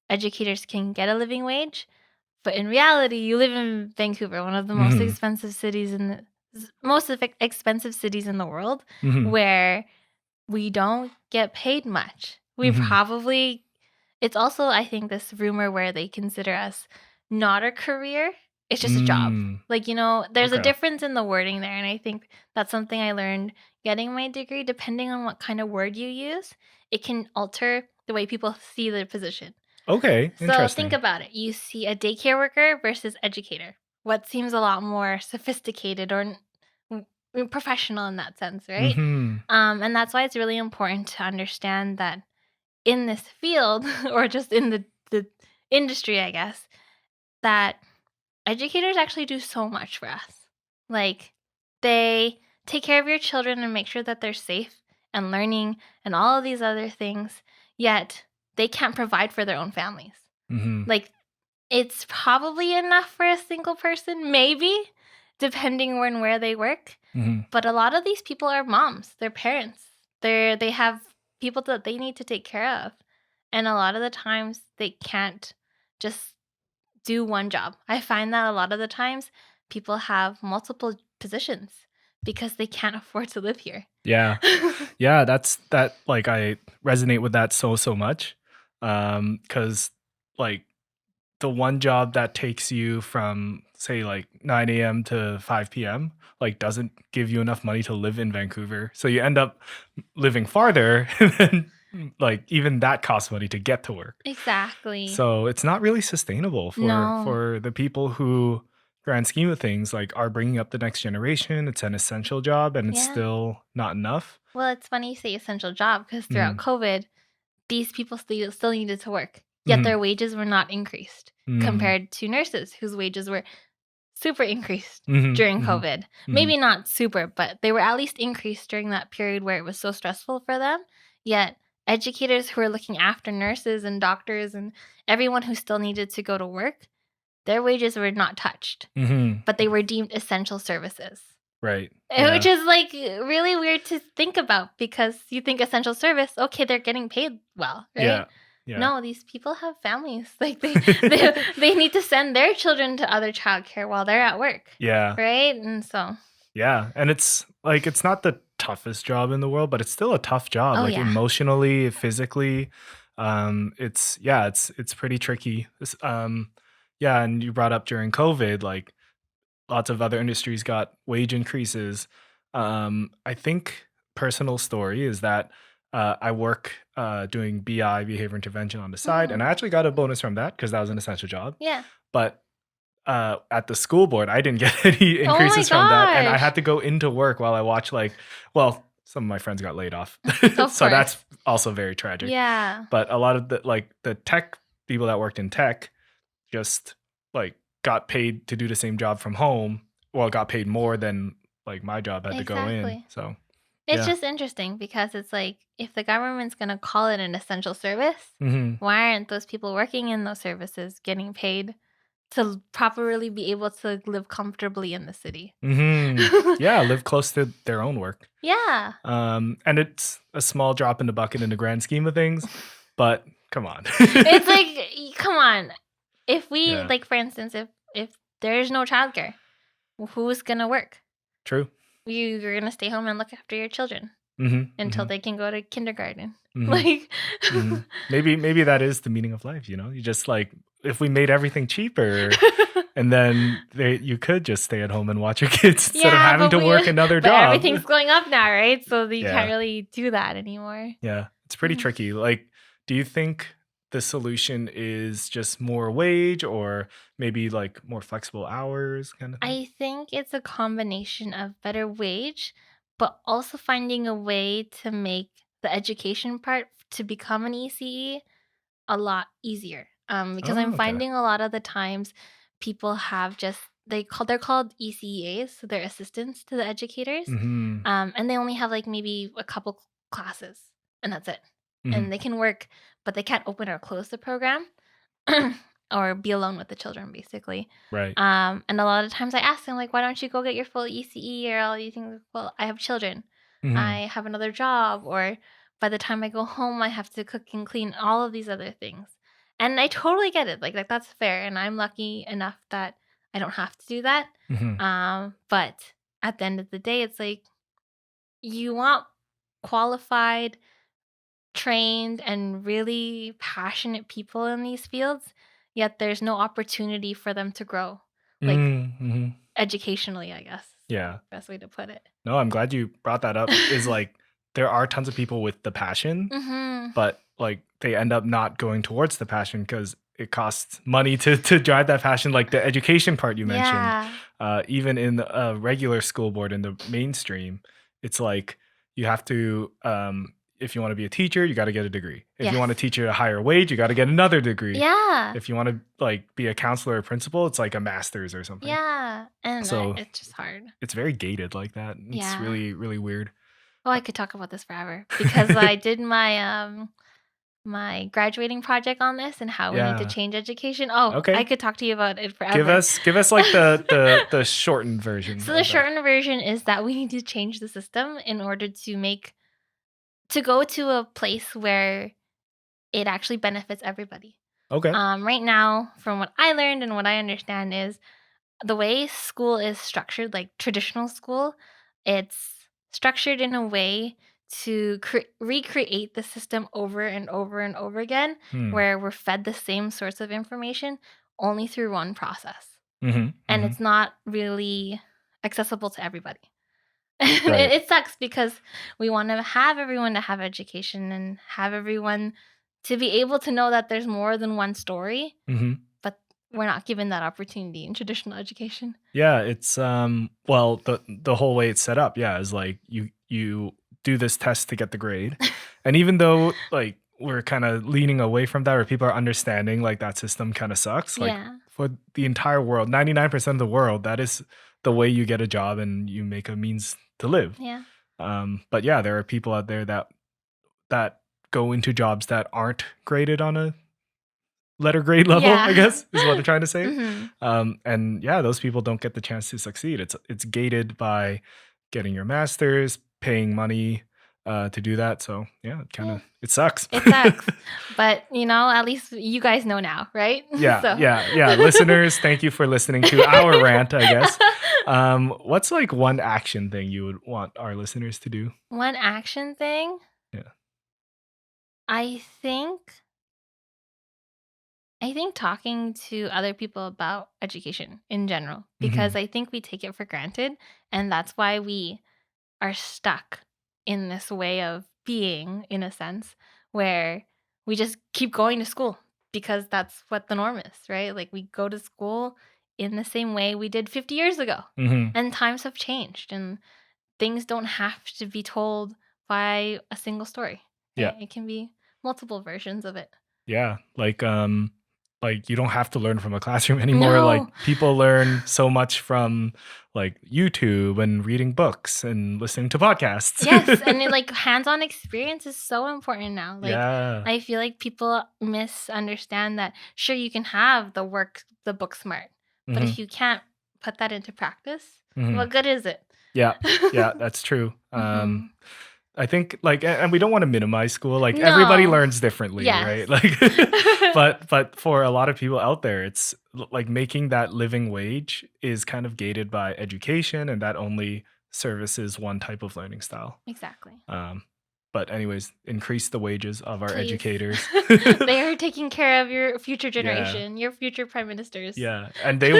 S2: educators can get a living wage. But in reality, you live in Vancouver, one of the most expensive cities in the world, where we don't get paid much. We probably. It's also, I think, this rumor where they consider us not a career. It's just a job. Like, there's a difference in the wording there. And I think that's something I learned getting my degree. Depending on what kind of word you use, it can alter the way people see the position.
S1: Okay,
S2: So
S1: interesting.
S2: think about it. You see a daycare worker versus educator. What seems a lot more sophisticated or professional in that sense, right? And that's why it's really important to understand that in this field, or just in the industry, I guess, that educators actually do so much for us. Like, they take care of your children and make sure that they're safe and learning and all of these other things, yet they can't provide for their own families. Like, it's probably enough for a single person, maybe, depending on where they work. But a lot of these people are moms, they're parents, They have people that they need to take care of. And a lot of the times they can't just do one job. I find that a lot of the times people have multiple positions because they can't afford to live here.
S1: Yeah. Yeah, like I resonate with that so much. Cuz like the one job that takes you from say like 9 a.m. to 5 p.m. like doesn't give you enough money to live in Vancouver. So you end up living farther and then like even that costs money to get to work.
S2: Exactly.
S1: So it's not really sustainable
S2: No.
S1: for the people who grand scheme of things like are bringing up the next generation. It's an essential job and it's
S2: Yeah.
S1: still not enough.
S2: Well, it's funny you say essential job because throughout COVID, these people still needed to work, yet their wages were not increased compared to nurses whose wages were super increased during COVID. Maybe not super, but they were at least increased during that period where it was so stressful for them. Yet educators who were looking after nurses and doctors and everyone who still needed to go to work, their wages were not touched, but they were deemed essential services.
S1: Right.
S2: Which is like really weird to think about because you think essential service, okay, they're getting paid well, right?
S1: Yeah.
S2: No, these people have families. Like they need to send their children to other childcare while they're at work.
S1: Yeah.
S2: Right? And so
S1: Yeah. And it's like it's not the toughest job in the world, but it's still a tough job.
S2: Oh,
S1: like
S2: yeah.
S1: emotionally, physically. It's pretty tricky. Yeah, and you brought up during COVID, like lots of other industries got wage increases. I think personal story is that I work doing BI behavior intervention on the side, and I actually got a bonus from that because that was an essential job.
S2: Yeah.
S1: But at the school board, I didn't get any increases from that, and I
S2: gosh.
S1: had to go into work while I watched some of my friends got laid off,
S2: Of
S1: so that's
S2: course.
S1: also very tragic.
S2: Yeah.
S1: But a lot of the tech people that worked in tech just like got paid to do the same job from home. Well, got paid more than like my job had to go in.
S2: Exactly.
S1: So
S2: It's
S1: yeah.
S2: just interesting because it's like if the government's going to call it an essential service, why aren't those people working in those services getting paid to properly be able to live comfortably in the city?
S1: Yeah, live close to their own work.
S2: Yeah.
S1: And it's a small drop in the bucket in the grand scheme of things, but come on.
S2: It's like, come on. If we,
S1: Yeah.
S2: like, for instance, if there's no childcare, who's going to work?
S1: True.
S2: You're going to stay home and look after your children until they can go to kindergarten. Like,
S1: maybe that is the meaning of life, you know? You just like, if we made everything cheaper and then you could just stay at home and watch your kids instead of having to work another
S2: but
S1: job.
S2: everything's going up now, right? So you
S1: Yeah.
S2: can't really do that anymore.
S1: Yeah, it's pretty tricky. Like, do you think the solution is just more wage or maybe like more flexible hours kind of thing?
S2: I think it's a combination of better wage, but also finding a way to make the education part to become an ECE a lot easier. Because I'm
S1: okay.
S2: finding a lot of the times people have just they're called ECEAs, so they're assistants to the educators. And they only have like maybe a couple classes, and that's it. And they can work, but they can't open or close the program. Or be alone with the children, basically.
S1: Right.
S2: And a lot of times I ask them, like, why don't you go get your full ECE or all these things? Well, I have children. I have another job. Or by the time I go home, I have to cook and clean, all of these other things. And I totally get it. Like that's fair. And I'm lucky enough that I don't have to do that. But at the end of the day, it's like you want qualified, trained, and really passionate people in these fields, yet there's no opportunity for them to grow, like educationally, I guess.
S1: Yeah.
S2: Best way to put it.
S1: No, I'm glad you brought that up. Is like there are tons of people with the passion, but like they end up not going towards the passion because it costs money to drive that passion. Like the education part you mentioned, even in a regular school board in the mainstream, it's like you have to. If you want to be a teacher, you got to get a degree. If you want to teach at a higher wage, you got to get another degree.
S2: Yeah.
S1: If you want to like be a counselor or principal, it's like a master's or something.
S2: Yeah. And
S1: So
S2: it's just hard.
S1: it's very gated like that. It's really, really weird.
S2: Oh, I could talk about this forever because I did my my graduating project on this and how we need to change education. Oh,
S1: Okay.
S2: I could talk to you about it forever.
S1: Give us like the shortened version.
S2: So the shortened version is that we need to change the system in order to make to go to a place where it actually benefits everybody.
S1: Okay.
S2: Right now, from what I learned and what I understand is the way school is structured, like traditional school, it's structured in a way to recreate the system over and over and over again,
S1: Hmm.
S2: where we're fed the same sorts of information only through one process.
S1: Mm-hmm.
S2: And
S1: Mm-hmm.
S2: it's not really accessible to everybody. And
S1: Right.
S2: it sucks because we want to have everyone to have education and have everyone to be able to know that there's more than one story,
S1: Mm-hmm.
S2: but we're not given that opportunity in traditional education.
S1: Yeah, it's well, the whole way it's set up, yeah, is like you do this test to get the grade. And even though like we're kind of leaning away from that or people are understanding like that system kind of sucks, like
S2: Yeah.
S1: for the entire world, 99% of the world, that is the way you get a job and you make a means to live.
S2: Yeah.
S1: But yeah, there are people out there that go into jobs that aren't graded on a letter grade level, I
S2: Yeah.
S1: guess, is what I'm trying to say.
S2: Mhm.
S1: And yeah, those people don't get the chance to succeed. It's gated by getting your master's, paying money to do that. So yeah, it kind
S2: Yeah.
S1: of it sucks.
S2: It sucks. But, at least you guys know now, right?
S1: Yeah,
S2: So
S1: yeah, yeah. Listeners, thank you for listening to our rant, I guess. What's like one action thing you would want our listeners to do?
S2: One action thing,
S1: Yeah.
S2: I think I think talking to other people about education in general, because
S1: Hmm.
S2: I think we take it for granted, and that's why we are stuck in this way of being, in a sense, where we just keep going to school because that's what the norm is, right? Like we go to school in the same way we did 50 years ago.
S1: Hmm.
S2: And times have changed and things don't have to be told by a single story.
S1: Yeah.
S2: Right? It can be multiple versions of it.
S1: Yeah, like you don't have to learn from a classroom anymore. Like
S2: No.
S1: people learn so much from like YouTube and reading books and listening to podcasts.
S2: Yes, and like hands-on experience is so important now. Like
S1: Yeah.
S2: I feel like people misunderstand that sure you can have the book smart, but
S1: Hmm.
S2: if you can't put that into practice,
S1: Hmm.
S2: what good is it?
S1: Yeah. Yeah, that's true.
S2: Mhm.
S1: I think like and we don't want to minimize school. Like everybody
S2: No.
S1: learns differently,
S2: Yes.
S1: right? Like but for a lot of people out there, it's like making that living wage is kind of gated by education and that only services one type of learning style.
S2: Exactly.
S1: Um, but anyways, increase the wages of our
S2: Please.
S1: educators.
S2: They are taking care of your future
S1: Yeah.
S2: generation, your future prime ministers.
S1: Yeah. And they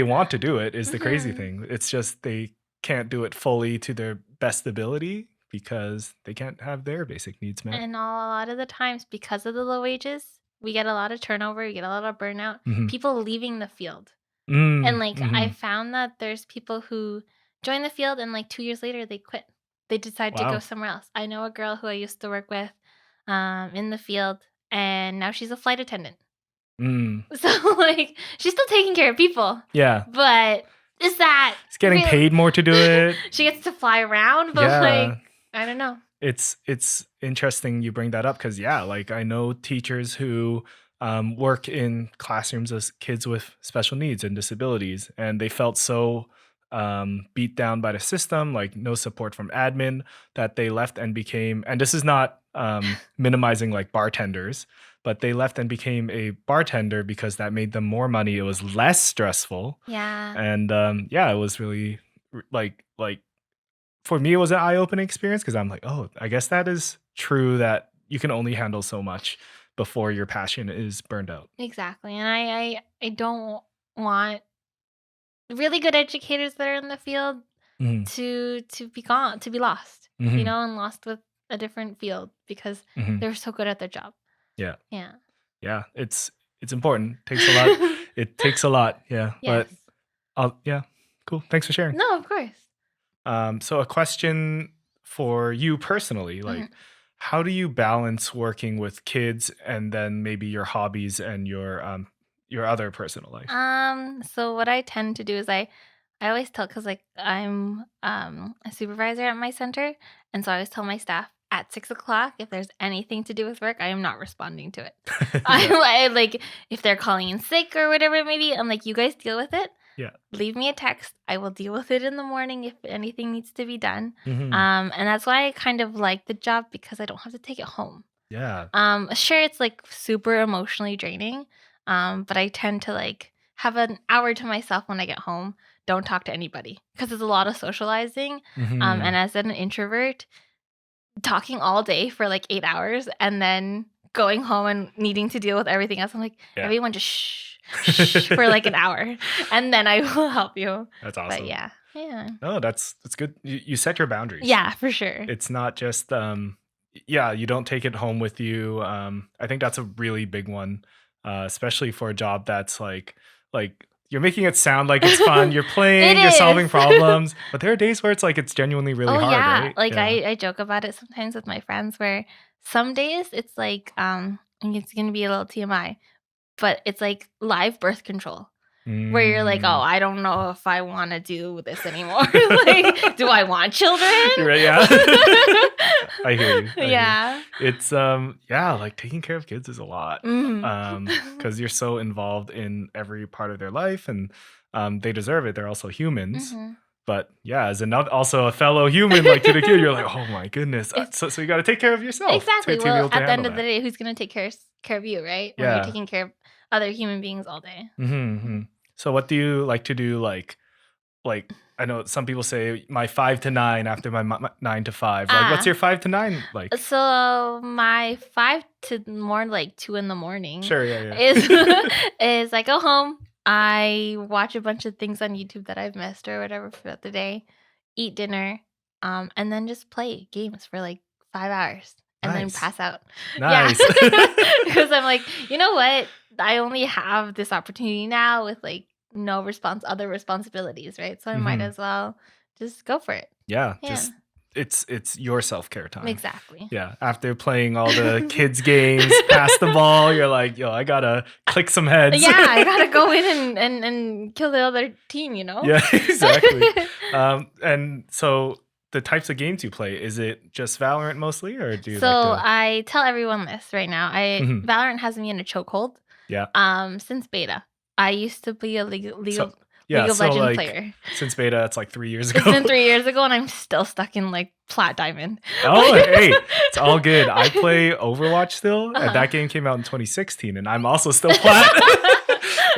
S1: want to do it is the crazy
S2: Mhm.
S1: thing. It's just they can't do it fully to their best ability because they can't have their basic needs met.
S2: And a lot of the times, because of the low wages, we get a lot of turnover, we get a lot of burnout,
S1: Hmm.
S2: people leaving the field. And
S1: Mm,
S2: like I
S1: hmm.
S2: found that there's people who join the field and like 2 years later they quit. They decide to go
S1: Wow.
S2: somewhere else. I know a girl who I used to work with in the field and now she's a flight attendant.
S1: Mm,
S2: So like she's still taking care of people.
S1: yeah.
S2: But is that
S1: It's getting
S2: real?
S1: paid more to do it.
S2: She gets to fly around, but
S1: Yeah.
S2: like I don't know.
S1: It's interesting you bring that up because yeah, like I know teachers who work in classrooms as kids with special needs and disabilities, and they felt so beat down by the system, like no support from admin, that they left and became. And this is not minimizing like bartenders, but they left and became a bartender because that made them more money. It was less stressful,
S2: Yeah.
S1: and yeah, it was really like for me, it was an eye-opening experience because I'm like, oh, I guess that is true that you can only handle so much before your passion is burned out.
S2: Exactly. And I don't want really good educators that are in the field
S1: Hmm.
S2: to be gone, to be lost,
S1: Hmm.
S2: and lost with a different field because
S1: Hmm.
S2: they're so good at their job.
S1: Yeah,
S2: Yeah.
S1: yeah, it's important. Takes a lot. It takes a lot. Yeah,
S2: Yes.
S1: but yeah, cool. Thanks for sharing.
S2: No, of course.
S1: So a question for you personally, like,
S2: Mhm.
S1: how do you balance working with kids and then maybe your hobbies and your other personal life?
S2: So what I tend to do is I always tell because like I'm a supervisor at my center, and so I always tell my staff at 6 o'clock if there's anything to do with work, I am not responding to it.
S1: Yeah.
S2: I like if they're calling in sick or whatever it may be, I'm like, you guys deal with it.
S1: Yeah.
S2: leave me a text. I will deal with it in the morning if anything needs to be done.
S1: Mhm.
S2: And that's why I kind of like the job, because I don't have to take it home.
S1: Yeah.
S2: Sure, it's like super emotionally draining. But I tend to like have an hour to myself when I get home. Don't talk to anybody because there's a lot of socializing.
S1: Mhm.
S2: And as an introvert, talking all day for like 8 hours and then going home and needing to deal with everything else. I'm like,
S1: Yeah.
S2: everyone just shh for like an hour, and then I will help you.
S1: That's
S2: But
S1: awesome.
S2: yeah.
S1: No, that's good. You set your boundaries.
S2: Yeah, for sure.
S1: It's not just yeah, you don't take it home with you. I think that's a really big one, especially for a job that's like you're making it sound like it's fun. You're playing,
S2: It
S1: you're solving
S2: is.
S1: problems, but there are days where it's like it's genuinely really
S2: Oh
S1: hard,
S2: yeah.
S1: right?
S2: Like
S1: Yeah.
S2: I joke about it sometimes with my friends where some days it's like and it's gonna be a little TMI, but it's like live birth control. Where you're like, "Oh,
S1: Mm.
S2: I don't know if I wanna do this anymore." Like, do I want children?
S1: You're right, yeah. I hear you.
S2: Yeah.
S1: It's yeah, like taking care of kids is a lot.
S2: Mhm.
S1: Because you're so involved in every part of their life, and they deserve it. They're also humans.
S2: Mhm.
S1: But yeah, as another also a fellow human, like to the kid, you're like, oh my goodness.
S2: It's
S1: So you got to take care of yourself
S2: exactly.
S1: to be
S2: Well,
S1: able to
S2: at the end
S1: handle
S2: of the
S1: that.
S2: day, who's gonna take care of you, right? When you're
S1: Yeah.
S2: taking care of other human beings all day.
S1: Hmm. So what do you like to do? Like I know some people say my 5 to 9 after my 9 to 5. Like, what's
S2: Ah,
S1: your 5 to 9 like?
S2: so my 5 to more like 2 in the morning
S1: Sure. Yeah.
S2: is
S1: Yeah.
S2: is I go home, I watch a bunch of things on YouTube that I've missed or whatever throughout the day, eat dinner, and then just play games for like 5 hours and then
S1: Nice.
S2: pass out. Yeah.
S1: Nice.
S2: Because I'm like, you know what? I only have this opportunity now with like no other responsibilities, right? So I might
S1: Hmm.
S2: as well just go for it.
S1: Yeah.
S2: Yeah,
S1: Just it's your self-care time.
S2: exactly.
S1: Yeah, after playing all the kids' games, pass the ball, you're like, yo, I gotta click some heads.
S2: Yeah, I gotta go in and kill the other team, you know?
S1: Yeah, exactly. And so the types of games you play, is it just Valorant mostly, or do you
S2: So
S1: like to?
S2: I tell everyone this right now.
S1: Mhm.
S2: Valorant has me in a chokehold.
S1: Yeah.
S2: Since beta. I used to be a
S1: So
S2: League
S1: yeah,
S2: of
S1: so
S2: Legends
S1: like
S2: player.
S1: since beta, it's like 3 years
S2: It's
S1: ago.
S2: been 3 years ago, and I'm still stuck in like plat diamond.
S1: Oh, hey, it's all good. I play Overwatch still, and
S2: Uh-huh.
S1: that game came out in 2016, and I'm also still plat.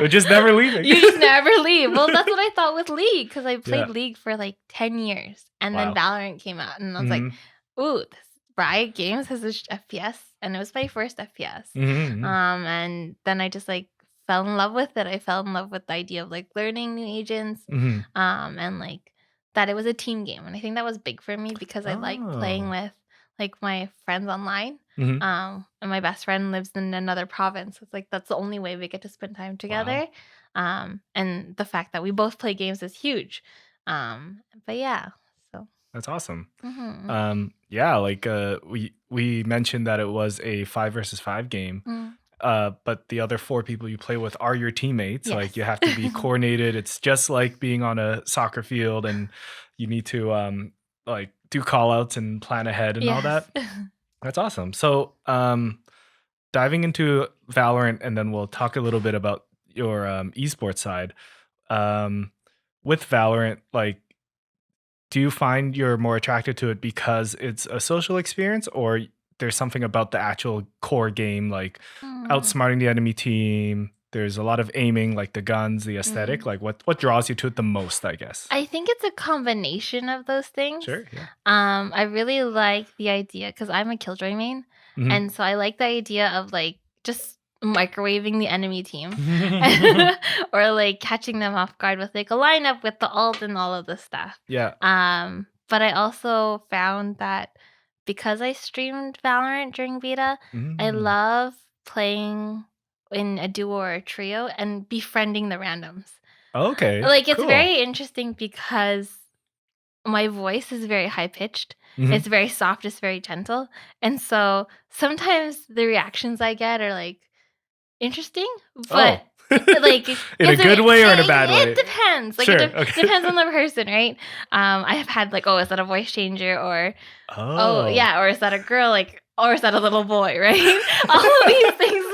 S1: We're just never leaving.
S2: You just never leave. Well, that's what I thought with League, because I played
S1: Yeah.
S2: League for like 10 years, and then
S1: Wow.
S2: Valorant came out, and I was like,
S1: Mhm.
S2: "Ooh, this Riot Games has this FPS," and it was my first FPS.
S1: Mhm, mhm.
S2: And then I just like fell in love with it. I fell in love with the idea of like learning new agents,
S1: Mhm.
S2: and like that it was a team game, and I think that was big for me because I like playing
S1: Oh.
S2: with like my friends online.
S1: Mhm.
S2: And my best friend lives in another province. It's like that's the only way we get to spend time
S1: Wow.
S2: together. And the fact that we both play games is huge. But yeah, so
S1: That's awesome.
S2: mhm.
S1: Yeah, like we mentioned that it was a 5 versus 5 game.
S2: Mm,
S1: But the other 4 people you play with are your teammates.
S2: yes.
S1: Like you have to be coordinated. It's just like being on a soccer field, and you need to like do call outs and plan ahead and all
S2: Yes.
S1: that. That's awesome. So diving into Valorant, and then we'll talk a little bit about your esports side. Um with Valorant, like, do you find you're more attracted to it because it's a social experience, or there's something about the actual core game, like
S2: Mm,
S1: outsmarting the enemy team? There's a lot of aiming, like the guns, the aesthetic.
S2: mm.
S1: Like, what draws you to it the most, I guess?
S2: I think it's a combination of those things.
S1: Sure, yeah.
S2: I really like the idea because I'm a killjoy main,
S1: Mhm.
S2: and so I like the idea of like just microwaving the enemy team, or like catching them off guard with like a lineup with the ult and all of this stuff.
S1: Yeah.
S2: But I also found that because I streamed Valorant during beta, I
S1: Mm.
S2: love playing in a duo or a trio and befriending the randoms.
S1: Okay,
S2: Like, it's
S1: cool.
S2: very interesting because my voice is very high pitched.
S1: Mhm.
S2: It's very soft, it's very gentle. And so sometimes the reactions I get are like interesting, but
S1: Oh.
S2: like
S1: In a good way or in a bad
S2: it
S1: way?
S2: depends. Like
S1: Sure, okay.
S2: depends on the person, right? I have had like, oh, is that a voice changer, or oh
S1: Oh.
S2: yeah, or is that a girl? Like or is that a little boy, right? All of these things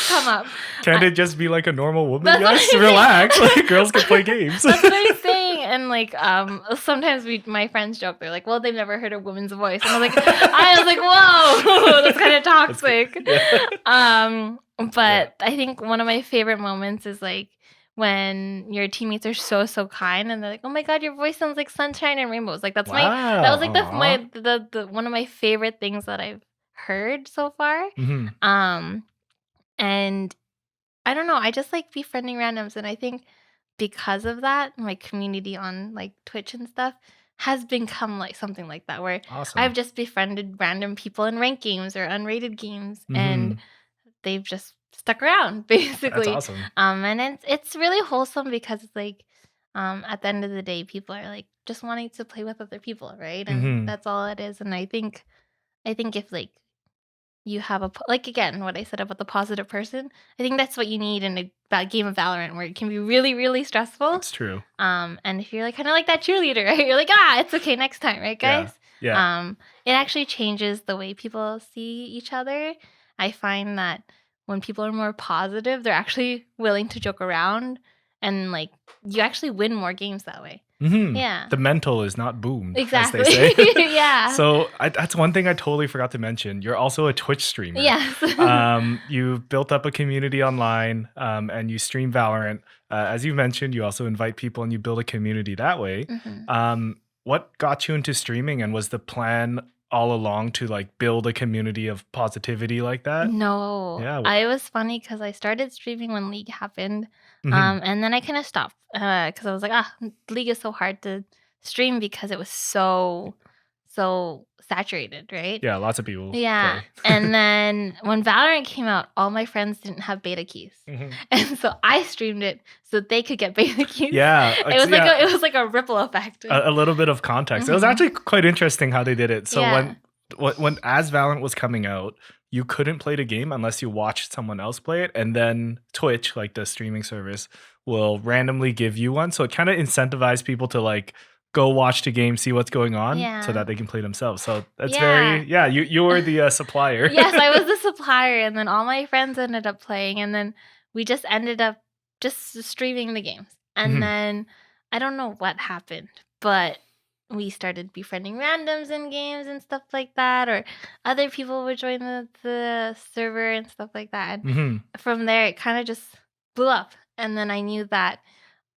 S2: come up.
S1: Can't it just be like a normal woman?
S2: That's what
S1: Yes,
S2: I'm
S1: relax.
S2: saying.
S1: Like, girls can play games.
S2: That's what I'm saying. And like sometimes my friends joke, they're like, well, they've never heard a woman's voice. And I was like, whoa, that's kind of toxic. But I think one of my favorite moments is like when your teammates are so kind and they're like, oh my god, your voice sounds like sunshine and rainbows. Like that was like the one of my favorite things that I've heard so far. And I don't know, I just like befriending randoms, and I think because of that, my community on like Twitch and stuff has become like something like that, where
S1: Awesome.
S2: I've just befriended random people in ranked games or unrated games, and they've just stuck around basically.
S1: That's awesome.
S2: And it's really wholesome because it's like at the end of the day, people are like just wanting to play with other people, right? And that's all it is. And I think if like you have like again what I said about the positive person, I think that's what you need in a game of Valorant, where it can be really, really stressful.
S1: That's true.
S2: And if you're like kind of like that cheerleader, right? You're like, it's okay next time, right, guys?
S1: Yeah.
S2: It actually changes the way people see each other. I find that when people are more positive, they're actually willing to joke around, and like you actually win more games that way. Yeah.
S1: The mental is not boomed,
S2: exactly.
S1: as they say.
S2: Yeah.
S1: So that's one thing I totally forgot to mention. You're also a Twitch streamer.
S2: Yes.
S1: You've built up a community online, and you stream Valorant. As you mentioned, you also invite people and you build a community that way. What got you into streaming, and was the plan all along to like build a community of positivity like that?
S2: No.
S1: Yeah.
S2: I was funny because I started streaming when League happened. And then I kind of stopped because I was like, League is so hard to stream because it was so saturated, right?
S1: Yeah, lots of people
S2: Yeah.
S1: play.
S2: And then when Valorant came out, all my friends didn't have beta keys. And so I streamed it so they could get beta keys.
S1: Yeah.
S2: It was like a ripple effect.
S1: A little bit of context. It was actually quite interesting how they did it. So when as Valorant was coming out, you couldn't play the game unless you watched someone else play it, and then Twitch, like the streaming service, will randomly give you one. So it kind of incentivized people to like go watch the game, see what's going on, so that they can play themselves. So that's you were the supplier.
S2: Yes, I was the supplier, and then all my friends ended up playing, and then we just ended up just streaming the games. And then I don't know what happened, but we started befriending randoms in games and stuff like that, or other people would join the server and stuff like that. And from there, it kind of just blew up. And then I knew that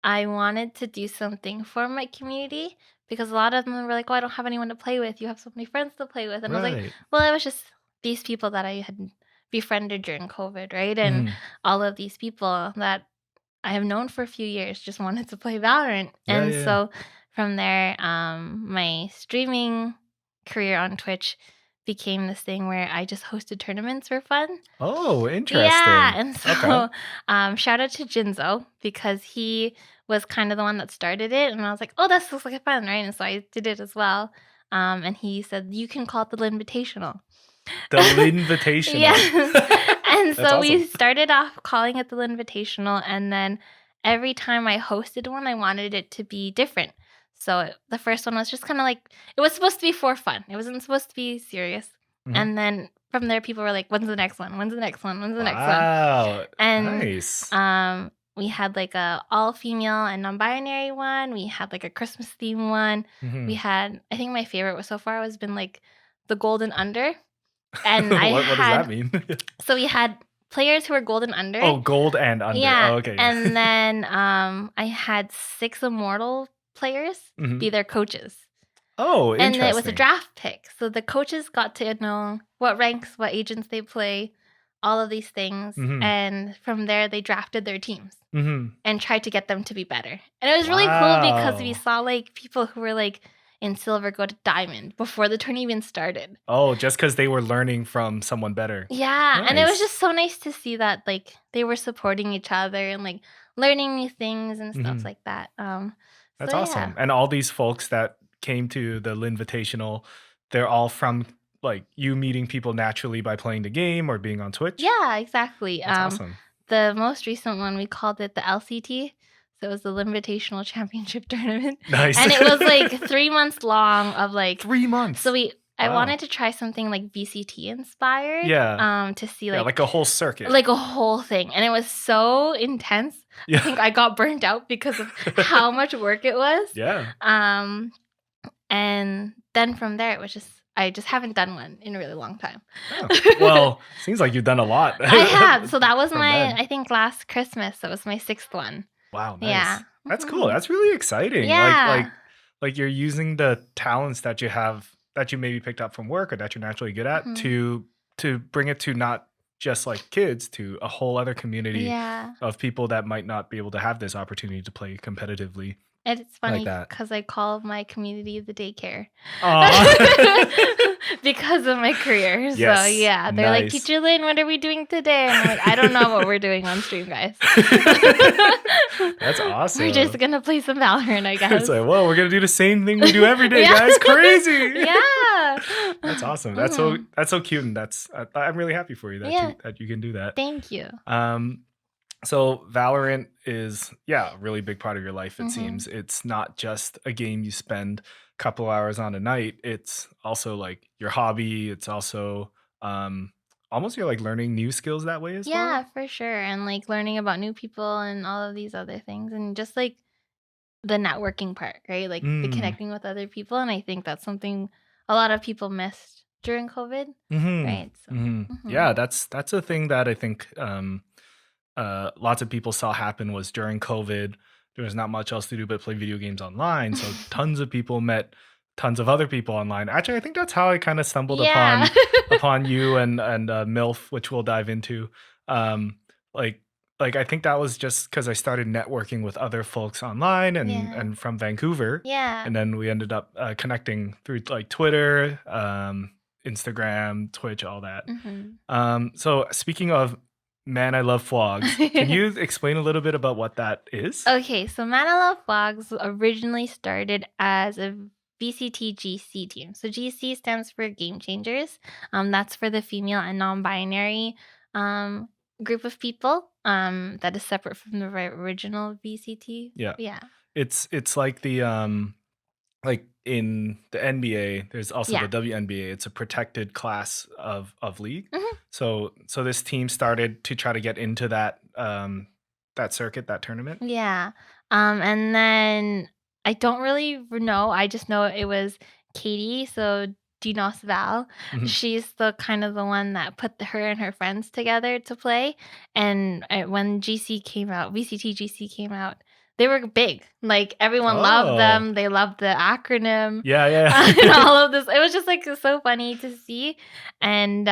S2: I wanted to do something for my community, because a lot of them were like, I don't have anyone to play with. You have so many friends to play with. And I was like, well, it was just these people that I had befriended during COVID, right? And all of these people that I have known for a few years just wanted to play Valorant. So from there, my streaming career on Twitch became this thing where I just hosted tournaments for fun.
S1: Oh, interesting.
S2: Yeah, and so shout out to Jinzo, because he was kind of the one that started it, and I was like, this looks like fun, right? And so I did it as well. And he said, you can call it the Lynn Invitational.
S1: The Lynn Invitational.
S2: Yeah. And so we
S1: awesome.
S2: started off calling it the Lynn Invitational, and then every time I hosted one, I wanted it to be different. So the first one was just kind of like, it was supposed to be for fun. It wasn't supposed to be serious. And then from there, people were like, when's the next one? When's the next one? When's the next one?
S1: Wow.
S2: And
S1: nice.
S2: We had like a all-female and non-binary one. We had like a Christmas theme one. We had, I think my favorite so far has been like the golden under. And
S1: what does that mean?
S2: So we had players who were golden under.
S1: Oh, gold and under.
S2: Yeah.
S1: Oh, okay.
S2: And then I had 6 immortal players be their coaches.
S1: Oh, interesting.
S2: And it was a draft pick. So the coaches got to know what ranks, what agents they play, all of these things. And from there, they drafted their teams and tried to get them to be better. And it was really cool because we saw like people who were like in silver go to diamond before the tournament even started.
S1: Oh, just because they were learning from someone better.
S2: Yeah. Nice. And it was just so nice to see that like they were supporting each other and like learning new things and stuff like that.
S1: That's awesome. And all these folks that came to the Invitational, they're all from like you meeting people naturally by playing the game or being on Twitch?
S2: Yeah, exactly.
S1: That's awesome.
S2: The most recent one, we called it the LCT. So it was the Invitational Championship Tournament.
S1: Nice.
S2: And it was like 3 months long of like...
S1: 3 months?
S2: So I
S1: Wow.
S2: wanted to try something like VCT inspired.
S1: Yeah.
S2: To see
S1: Yeah, like a whole circuit.
S2: like a whole thing, and it was so intense. I think
S1: Yeah.
S2: I got burnt out because of how much work it was.
S1: Yeah.
S2: And then from there, it was just I just haven't done one in a really long time.
S1: Oh, well, seems like you've done a lot.
S2: I have. So that was
S1: from
S2: my,
S1: then.
S2: I think last Christmas. That was my 6th one.
S1: Wow, nice.
S2: Yeah.
S1: That's cool.
S2: Mhm.
S1: That's really exciting.
S2: Yeah.
S1: Like you're using the talents that you have that you maybe picked up from work or that you're naturally good at
S2: Mhm.
S1: to bring it to not just like kids, to a whole other community
S2: Yeah.
S1: of people that might not be able to have this opportunity to play competitively
S2: And it's
S1: like
S2: funny
S1: that.
S2: because I call my community the daycare
S1: Aw.
S2: because of my career. So
S1: Yes,
S2: yeah, they're like,
S1: nice.
S2: Teacher Lynn, what are we doing today? And I'm like, I don't know what we're doing on stream, guys.
S1: That's awesome.
S2: We're just gonna play some Valorant, I guess.
S1: It's like, well, we're gonna do the same thing we do every day,
S2: Yeah.
S1: guys. Crazy.
S2: Yeah.
S1: That's awesome. That's so cute, and I'm really happy for you that
S2: Yeah.
S1: that you can do that.
S2: Thank you.
S1: So Valorant is a really big part of your life. It
S2: Mhm.
S1: seems it's not just a game you spend a couple hours on a night. It's also like your hobby. It's also almost you're like learning new skills that way as well.
S2: Yeah, for sure. And like learning about new people and all of these other things, and just like the networking part, right? Like the
S1: Mm.
S2: connecting with other people. And I think that's something a lot of people missed during COVID,
S1: Mhm.
S2: right? So,
S1: Yeah, that's a thing that I think lots of people saw happen was during COVID. There was not much else to do but play video games online. So tons of people met tons of other people online. Actually, I think that's how I kind of stumbled
S2: Yeah.
S1: upon you and MILF, which we'll dive into. Like I think that was just because I started networking with other folks online
S2: Yeah.
S1: and from Vancouver.
S2: Yeah.
S1: And then we ended up connecting through like Twitter, Instagram, Twitch, all that.
S2: Mhm.
S1: So speaking of Man, I Love Vlogs, can you explain a little bit about what that is?
S2: Okay, so Man I Love Vlogs originally started as a VCT GC team. So GC stands for Game Changers. That's for the female and non-binary group of people. That is separate from the original VCT.
S1: Yeah.
S2: Yeah.
S1: It's like the like in the NBA, there's also
S2: Yeah.
S1: the WNBA. It's a protected class of league.
S2: Mhm.
S1: So this team started to try to get into that that circuit, that tournament.
S2: Yeah. And then I don't really know. I just know it was Katie, so Dinos Val.
S1: Mhm.
S2: She's the kind of the one that put her and her friends together to play. And when GC came out, VCT GC came out, they were big. Like everyone loved
S1: Oh.
S2: them. They loved the acronym.
S1: Yeah,
S2: And all of this. It was just like so funny to see. And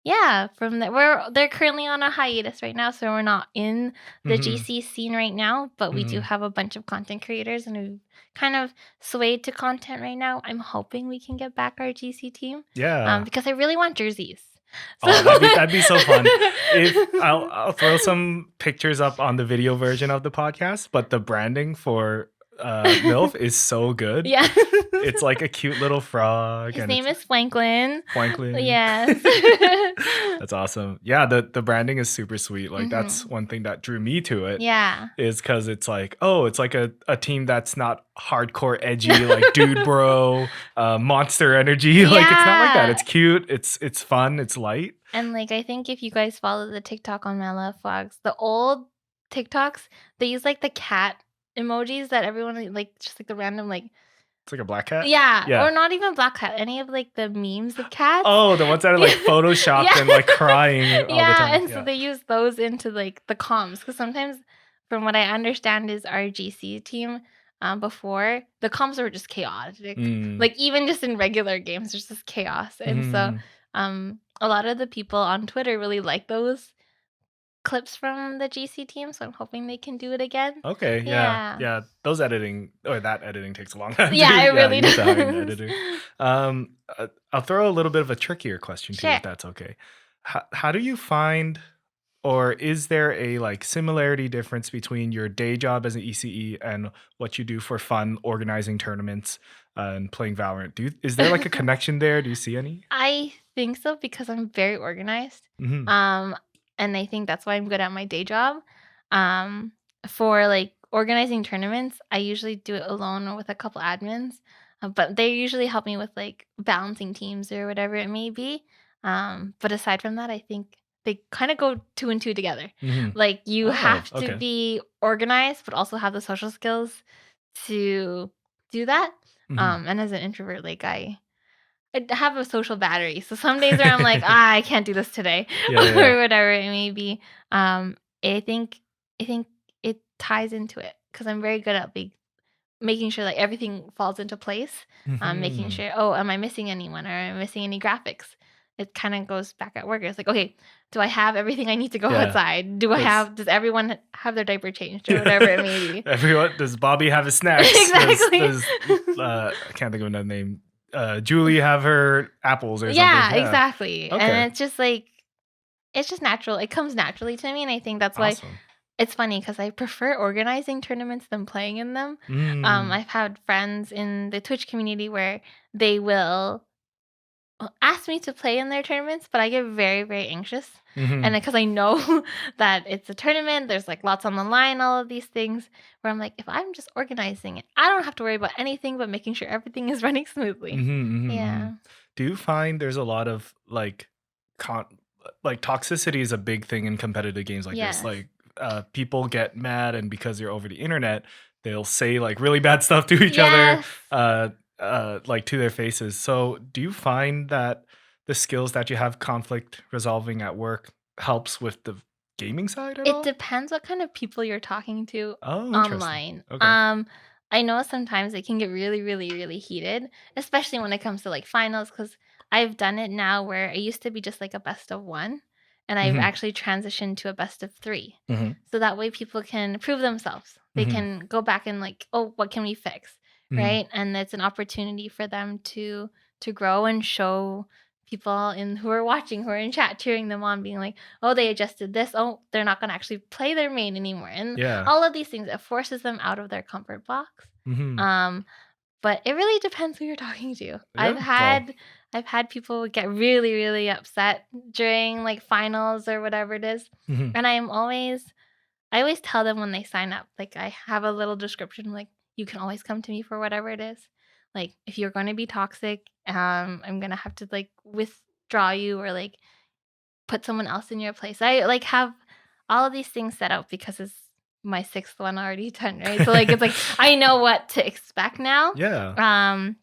S2: yeah, from there, they're currently on a hiatus right now, so we're not in the
S1: Mhm.
S2: GC scene right now, but we do
S1: Mhm.
S2: have a bunch of content creators, and we've kind of swayed to content right now. I'm hoping we can get back our GC team,
S1: Yeah.
S2: because I really want jerseys.
S1: Oh, that'd be so fun. I'll throw some pictures up on the video version of the podcast, but the branding for MILF is so good.
S2: Yeah.
S1: It's like a cute little frog.
S2: His
S1: and
S2: name is Franklin.
S1: Franklin.
S2: Yes.
S1: That's awesome. Yeah, the branding is super sweet. Like that's one thing that drew me to it.
S2: Yeah.
S1: Is because it's like, oh, it's like a team that's not hardcore edgy, like dude bro, monster energy. Like it's not like that.
S2: Yeah.
S1: It's cute. It's fun. It's light.
S2: And like I think if you guys follow the TikTok on Mela Vlogs, the old TikToks, they use like the cat emojis that everyone like, just like the random like,
S1: It's like a black cat.
S2: yeah, or not even black cat, any of like the memes of cats.
S1: Oh, the ones that are like photoshopped
S2: Yeah.
S1: and like crying all the
S2: Yeah,
S1: time.
S2: and so they use those into like the comms, because sometimes, from what I understand, is our GC team before the comms were just chaotic. Like even just in regular games, there's just chaos, and so a lot of the people on Twitter really like those clips from the GC team, so I'm hoping they can do it again.
S1: Okay, yeah. Those editing or that editing takes a long time.
S2: Yeah,
S1: to do.
S2: it really
S1: you have to hire an
S2: does.
S1: editor. I'll throw a little bit of a trickier question to you,
S2: Sure.
S1: if that's okay. How do you find, or is there a like similarity difference between your day job as an ECE and what you do for fun, organizing tournaments and playing Valorant? Is there like a connection there? Do you see any?
S2: I think so, because I'm very organized.
S1: Mhm.
S2: And I think that's why I'm good at my day job. For like organizing tournaments, I usually do it alone or with a couple admins. But they usually help me with like balancing teams or whatever it may be. But aside from that, I think they kind of go two and two together.
S1: Hmm.
S2: Like you
S1: Oh,
S2: have to
S1: okay.
S2: be organized, but also have the social skills to do that.
S1: Hmm.
S2: And as an introvert, like I have a social battery. So some days where I'm like, I can't do this today
S1: Yeah, yeah, yeah.
S2: or whatever it may be. Um, I think I think it ties into it because I'm very good at like making sure like everything falls into place. Making
S1: Hmm.
S2: sure, oh, am I missing anyone or am I missing any graphics? It kind of goes back at work. It's like, okay, do I have everything I need to go
S1: Yeah.
S2: outside?
S1: Does
S2: Does everyone have their diaper changed or whatever it may be?
S1: everyone, does Bobby have his snacks?
S2: Exactly.
S1: Does I can't think of another name. Julie have her apples or something?
S2: Yeah,
S1: Yeah.
S2: exactly.
S1: Okay.
S2: And it's just like it's just natural. It comes naturally to me, and I think that's why
S1: Awesome.
S2: it's funny because I prefer organizing tournaments than playing in them.
S1: Mm.
S2: I've had friends in the Twitch community where they will ask me to play in their tournaments, but I get very, very anxious. And
S1: Hmm.
S2: because I know that it's a tournament, there's like lots on the line, all of these things, where I'm like, if I'm just organizing it, I don't have to worry about anything but making sure everything is running smoothly.
S1: Hmm.
S2: Yeah.
S1: Do you find there's a lot of con like toxicity is a big thing in competitive games like this?
S2: Yes.
S1: Like people get mad and because you're over the internet, they'll say like really bad stuff to each other,
S2: Yes.
S1: uh, like to their faces. So do you find that the skills that you have conflict resolving at work helps with the gaming side at
S2: It
S1: all?
S2: depends what kind of people you're talking to
S1: Oh, interesting.
S2: online.
S1: Okay.
S2: I know sometimes it can get really, really, really heated, especially when it comes to like finals, because I've done it now where it used to be just like a best of one, and I've
S1: Hmm.
S2: actually transitioned to a best of three.
S1: Hmm.
S2: So that way people can prove themselves. They
S1: Hmm.
S2: can go back and like, oh, what can we fix?
S1: Hmm.
S2: Right? And it's an opportunity for them to grow and show people in who are watching, who are in chat, cheering them on, being like, oh, they adjusted this. Oh, they're not going to actually play their main anymore. And
S1: Yeah.
S2: all of these things, it forces them out of their comfort box.
S1: Hmm.
S2: Um, but it really depends who you're talking to.
S1: Yeah. Well.
S2: I've had people get really, really upset during like finals or whatever it is.
S1: Hmm.
S2: And I always tell them when they sign up, like I have a little description, like you can always come to me for whatever it is. Like if you're going to be toxic, I'm going to have to like withdraw you or like put someone else in your place. I like have all of these things set out because it's my sixth one already done, right? So like it's like I know what to expect now.
S1: Yeah.
S2: Um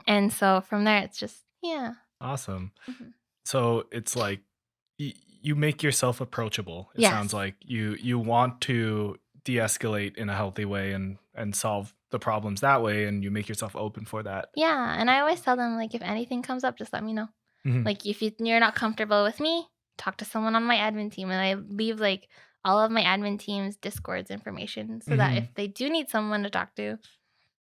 S2: and so from there it's just yeah.
S1: Awesome.
S2: Mhm.
S1: So it's like you make yourself approachable. It sounds
S2: Yes.
S1: like you want to de-escalate in a healthy way and solve the problems that way, and you make yourself open for that.
S2: Yeah, and I always tell them like if anything comes up just let me know.
S1: Hmm.
S2: Like if you're not comfortable with me, talk to someone on my admin team and I leave like all of my admin team's Discord's information so that if
S1: Hmm.
S2: they do need someone to talk to,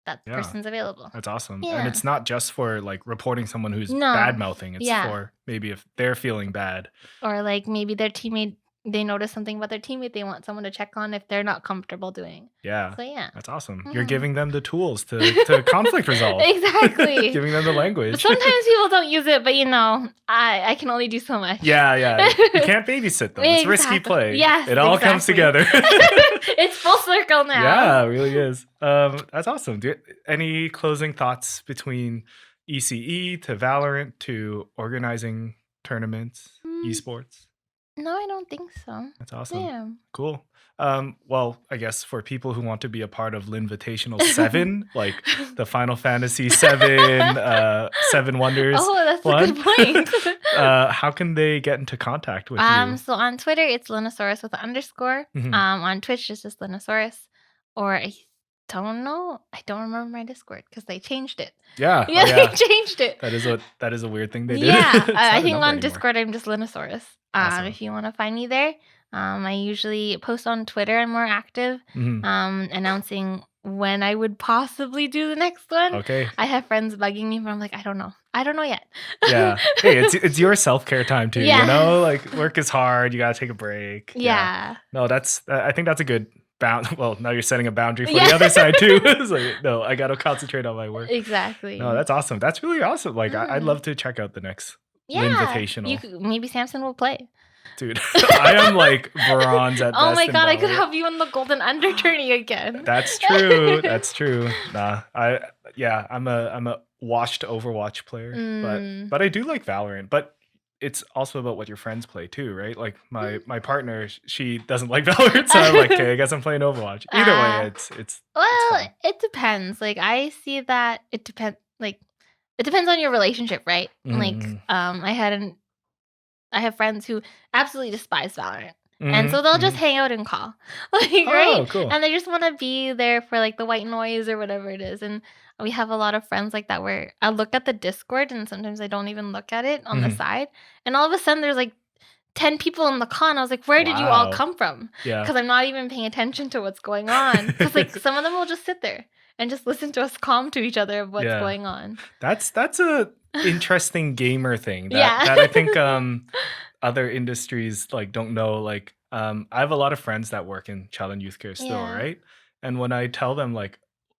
S2: that
S1: Yeah,
S2: person's available.
S1: that's awesome. And
S2: Yeah.
S1: it's not just for like reporting someone who's bad
S2: No.
S1: mouthing. It's
S2: Yeah.
S1: for maybe if they're feeling bad.
S2: Or like maybe their teammate they notice something about their teammate they want someone to check on if they're not comfortable doing.
S1: Yeah,
S2: So yeah.
S1: that's awesome. You're
S2: Mhm.
S1: giving them the tools to conflict resolve.
S2: Exactly.
S1: Giving them the
S2: But
S1: language.
S2: sometimes people don't use it, but you know, I can only do so much.
S1: Yeah, yeah. You can't babysit them. It's risky
S2: Exactly.
S1: play.
S2: Yes,
S1: It all comes
S2: exactly.
S1: together.
S2: It's full circle now.
S1: Yeah, it really is. That's awesome. Any closing thoughts between ECE to Valorant to organizing tournaments,
S2: Mm,
S1: esports?
S2: no, I don't think so.
S1: That's awesome.
S2: Yeah.
S1: Cool. Well, I guess for people who want to be a part of Linvitational 7, like the Final Fantasy 7, Seven Wonders
S2: Oh, that's a
S1: one,
S2: good point.
S1: how can they get into contact with you?
S2: So on Twitter it's Linosaurus with an underscore.
S1: Mhm.
S2: On Twitch it's just Linosaurus. Or I don't know. I don't remember my Discord because they changed it.
S1: Yeah,
S2: Yeah,
S1: oh yeah.
S2: they changed it.
S1: That is a weird thing they did.
S2: Yeah,
S1: It's
S2: I
S1: not a
S2: think
S1: number
S2: on
S1: anymore.
S2: Discord I'm just Linosaurus.
S1: Awesome.
S2: If you want to find me there, I usually post on Twitter. I'm more active,
S1: Mhm.
S2: announcing when I would possibly do the next one.
S1: Okay.
S2: I have friends bugging me, but I'm like, I don't know yet.
S1: Yeah. Hey, it's your self-care time too, you know?
S2: Yes.
S1: Like work is hard, you got to take a break. Yeah.
S2: Yeah.
S1: No, I think that's a good bound. Well, now you're setting a boundary for
S2: Yeah.
S1: the other side too. It's like, no, I got to concentrate on my work.
S2: Exactly.
S1: No, that's awesome. That's really awesome. Like I'd
S2: Mhm.
S1: love to check out the next
S2: Yeah.
S1: Linvitational.
S2: Maybe Samson will play.
S1: Dude, I am like bronze at
S2: Oh
S1: best
S2: my
S1: in
S2: god, I could
S1: Valorant.
S2: have you in the golden under tourney again.
S1: That's true. That's true. Nah, yeah, I'm a washed Overwatch player,
S2: Mm.
S1: but I do like Valorant. But it's also about what your friends play too, right? Like my partner, she doesn't like Valorant, so I'm like, okay, I guess I'm playing Overwatch. Either way,
S2: Ah,
S1: it's
S2: well,
S1: fun.
S2: it depends. Like I see that it depends. Like it depends on your relationship, right? Like
S1: Mm-hmm.
S2: I have friends who absolutely despise Valorant. And
S1: Mm-hmm.
S2: so they'll just
S1: Mm-hmm.
S2: hang out and call. Like, right?
S1: Oh, cool.
S2: And they just want to be there for like the white noise or whatever it is. And we have a lot of friends like that where I look at the Discord and sometimes I don't even look at it on the
S1: Mm-hmm.
S2: side. And all of a sudden there's like 10 people in the call. And I was like, where did you all
S1: Wow.
S2: come from?
S1: Yeah.
S2: Because I'm not even paying attention to what's going on. Because like some of them will just sit there and just listen to us calm to each other of what's
S1: Yeah.
S2: going on.
S1: That's a interesting gamer thing
S2: Yeah.
S1: that I think other industries like don't know. Like I have a lot of friends that work in child and youth care still,
S2: Yeah.
S1: right? And when I tell them like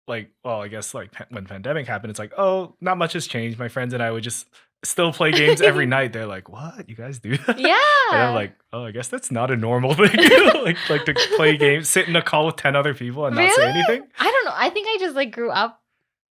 S1: well, I guess like when pandemic happened, it's like, oh, not much has changed. My friends and I would just still play games every night. They're like, what? You guys do that? And I'm
S2: Yeah.
S1: like, oh, I guess that's not a normal thing. like to play games, sit in a call with 10 other people and not say
S2: Really?
S1: anything.
S2: I don't know. I think I just like grew up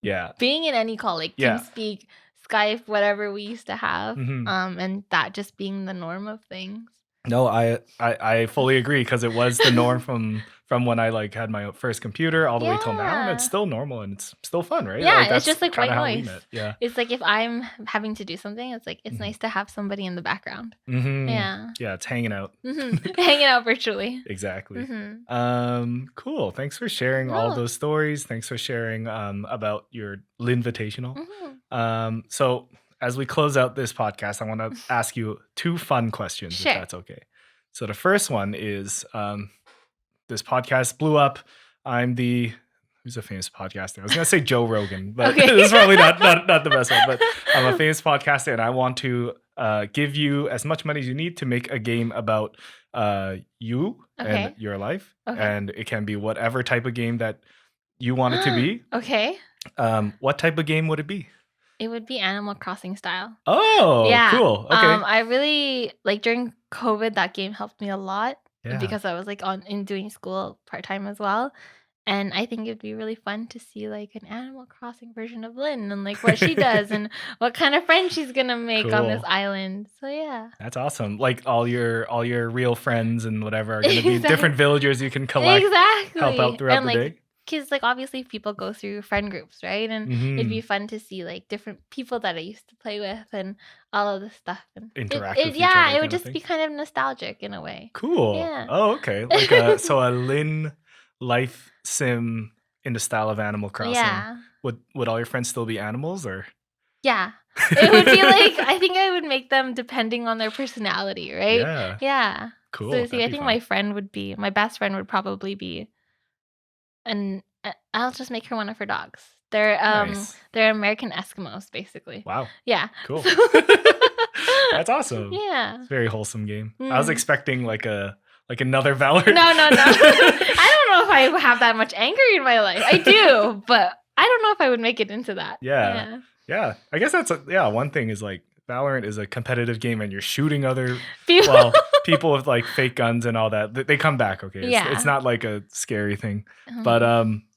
S1: Yeah.
S2: being in any call, like
S1: Yeah.
S2: TeamSpeak, Skype, whatever we used to have.
S1: Mhm.
S2: And that just being the norm of things.
S1: No, I fully agree because it was the norm from when I like had my first computer all the way till now, and it's
S2: Yeah.
S1: still normal and it's still fun, right?
S2: Yeah,
S1: Like
S2: it's
S1: that's
S2: just like
S1: kind
S2: white
S1: of how we
S2: noise.
S1: met. Yeah.
S2: It's like if I'm having to do something, it's like it's
S1: Mhm.
S2: nice to have somebody in the background.
S1: Mhm.
S2: Yeah.
S1: Yeah, it's hanging out.
S2: Hanging out virtually.
S1: Exactly.
S2: Mm-hmm.
S1: Cool. Thanks for sharing all
S2: No.
S1: those stories. Thanks for sharing about your Linvitational.
S2: Mm-hmm.
S1: So as we close out this podcast, I want to ask you two fun questions, if
S2: Sure.
S1: that's okay. So the first one is this podcast blew up. I'm who's a famous podcaster? I was gonna say Joe Rogan, but
S2: Okay.
S1: this is probably not the best one. But I'm a famous podcaster, and I want to give you as much money as you need to make a game about you and
S2: Okay.
S1: your life,
S2: Okay.
S1: and it can be whatever type of game that you want it to be.
S2: Okay.
S1: What type of game would it be?
S2: It would be Animal Crossing style.
S1: Oh,
S2: Yeah.
S1: cool. Okay.
S2: I really like during COVID that game helped me a lot
S1: Yeah.
S2: because I was like in doing school part-time as well. And I think it'd be really fun to see like an Animal Crossing version of Lynn and like what she does and what kind of friends she's gonna make on this
S1: Cool.
S2: island. So yeah.
S1: That's awesome. Like all your real friends and whatever are gonna be
S2: Exactly.
S1: different villagers you can collect, help out
S2: Exactly.
S1: throughout
S2: And
S1: the
S2: like
S1: day.
S2: because like obviously people go through friend groups, right? And it'd be
S1: Mhm.
S2: fun to see like different people that I used to play with and all of this stuff. And
S1: Interact with each
S2: yeah,
S1: other
S2: it would
S1: kind of
S2: just
S1: thing.
S2: be kind of nostalgic in a way.
S1: Cool.
S2: Yeah.
S1: Oh, okay. Like so a Lynn life sim in the style of Animal Crossing.
S2: Yeah.
S1: Would all your friends still be animals or?
S2: Yeah. It would be like I think I would make them depending on their personality, right?
S1: Yeah.
S2: Yeah.
S1: Cool.
S2: So see,
S1: That'd
S2: I
S1: be
S2: think
S1: fun.
S2: my best friend would probably be and I'll just make her one of her dogs.
S1: Nice.
S2: They're American Eskimos, basically.
S1: Wow.
S2: Yeah.
S1: Cool. That's awesome.
S2: Yeah.
S1: It's a very wholesome game. I was
S2: Mm.
S1: expecting like another Valorant.
S2: No. I don't know if I have that much anger in my life. I do, but I don't know if I would make it into that.
S1: Yeah. Yeah. I guess that's one thing is like Valorant is a competitive game and you're shooting other people with like fake guns and all that. They come back, okay?
S2: Yeah.
S1: It's not like a scary thing. But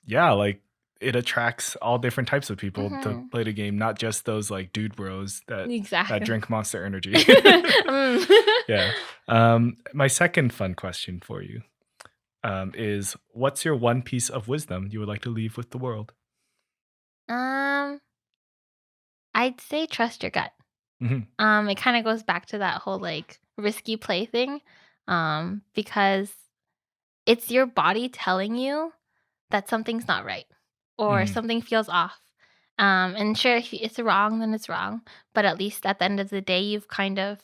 S1: yeah, like it attracts all different types of people to play the game, not just those like dude bros that
S2: Exactly.
S1: drink Monster Energy.
S2: Mm.
S1: Yeah. My second fun question for you is what's your one piece of wisdom you would like to leave with the world?
S2: I'd say trust your gut.
S1: Mhm.
S2: It kind of goes back to that whole like risky play thing. Because it's your body telling you that something's not right or
S1: Mhm.
S2: something feels off. And sure, if it's wrong, then it's wrong. But at least at the end of the day, you've kind of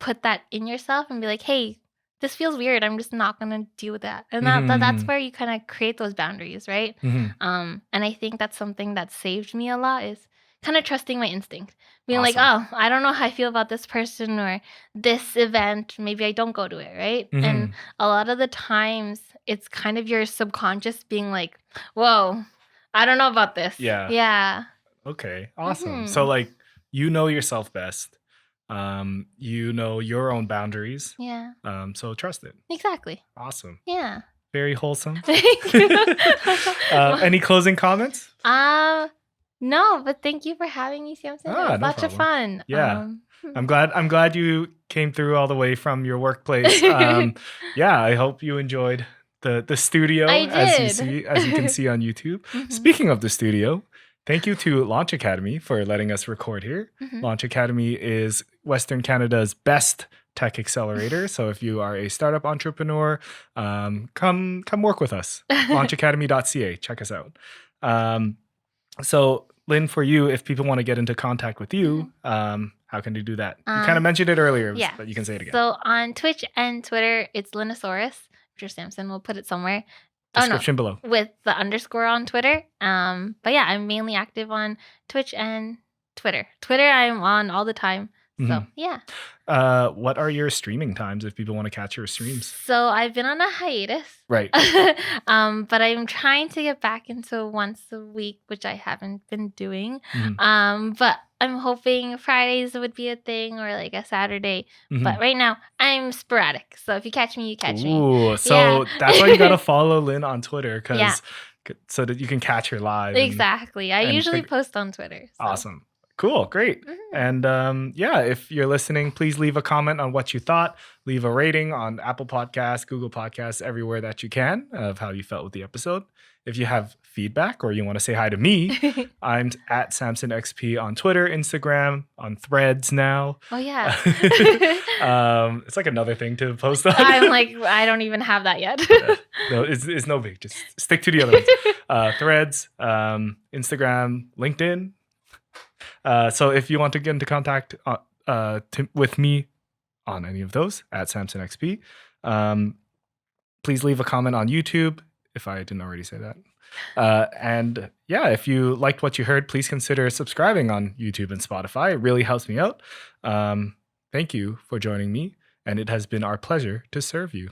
S2: put that in yourself and be like, hey, this feels weird. I'm just not gonna deal with that. And that's
S1: Mhm.
S2: where you kind of create those boundaries, right?
S1: Mhm.
S2: And I think that's something that saved me a lot is kind of trusting my instinct. Being like,
S1: Awesome.
S2: oh, I don't know how I feel about this person or this event. Maybe I don't go to it, right? And
S1: Mhm.
S2: a lot of the times it's kind of your subconscious being like, whoa, I don't know about this.
S1: Yeah.
S2: Yeah.
S1: Okay. Awesome.
S2: Mhm.
S1: So like you know yourself best. You know your own boundaries.
S2: Yeah.
S1: So trust it.
S2: Exactly.
S1: Awesome.
S2: Yeah.
S1: Very wholesome.
S2: Thank you.
S1: Any closing comments?
S2: No, but thank you for having me, Samson. It was
S1: No
S2: lots of
S1: problem.
S2: fun.
S1: Yeah. I'm glad you came through all the way from your workplace. Yeah, I hope you enjoyed the studio
S2: I
S1: as
S2: did.
S1: you can see on YouTube.
S2: Mhm.
S1: Speaking of the studio, thank you to Launch Academy for letting us record here.
S2: Mhm.
S1: Launch Academy is Western Canada's best tech accelerator. So if you are a startup entrepreneur, come work with us. launchacademy.ca. Check us out. So Lynn, for you, if people want to get into contact with you, how can they do that? You kind of mentioned it earlier,
S2: Yeah.
S1: but you can say it again.
S2: So on Twitch and Twitter, it's Linnosaurus. I'm sure Samson will put it somewhere.
S1: Description below.
S2: With the underscore on Twitter. But yeah, I'm mainly active on Twitch and Twitter. Twitter, I'm on all the time. So yeah.
S1: What are your streaming times if people want to catch your streams?
S2: So I've been on a hiatus.
S1: Right.
S2: But I'm trying to get back into once a week, which I haven't been doing. But I'm hoping Fridays would be a thing or like a Saturday. But right now I'm sporadic. So if you catch me, you catch me.
S1: Ooh, so that's why you gotta follow Lynn on Twitter so that you can catch her live.
S2: Exactly. I usually post on Twitter. So.
S1: Awesome. Cool. Great. And yeah, if you're listening, please leave a comment on what you thought. Leave a rating on Apple Podcasts, Google Podcasts, everywhere that you can of how you felt with the episode. If you have feedback or you want to say hi to me, I'm at SamsonXP on Twitter, Instagram, on Threads now.
S2: Oh, yeah.
S1: It's like another thing to post on.
S2: I'm like, I don't even have that yet.
S1: No, it's no big. Just stick to the other ones. Threads, Instagram, LinkedIn. So if you want to get into contact with me on any of those at SamsonXP, please leave a comment on YouTube if I didn't already say that. And yeah, if you liked what you heard, please consider subscribing on YouTube and Spotify. It really helps me out. Thank you for joining me, and it has been our pleasure to serve you.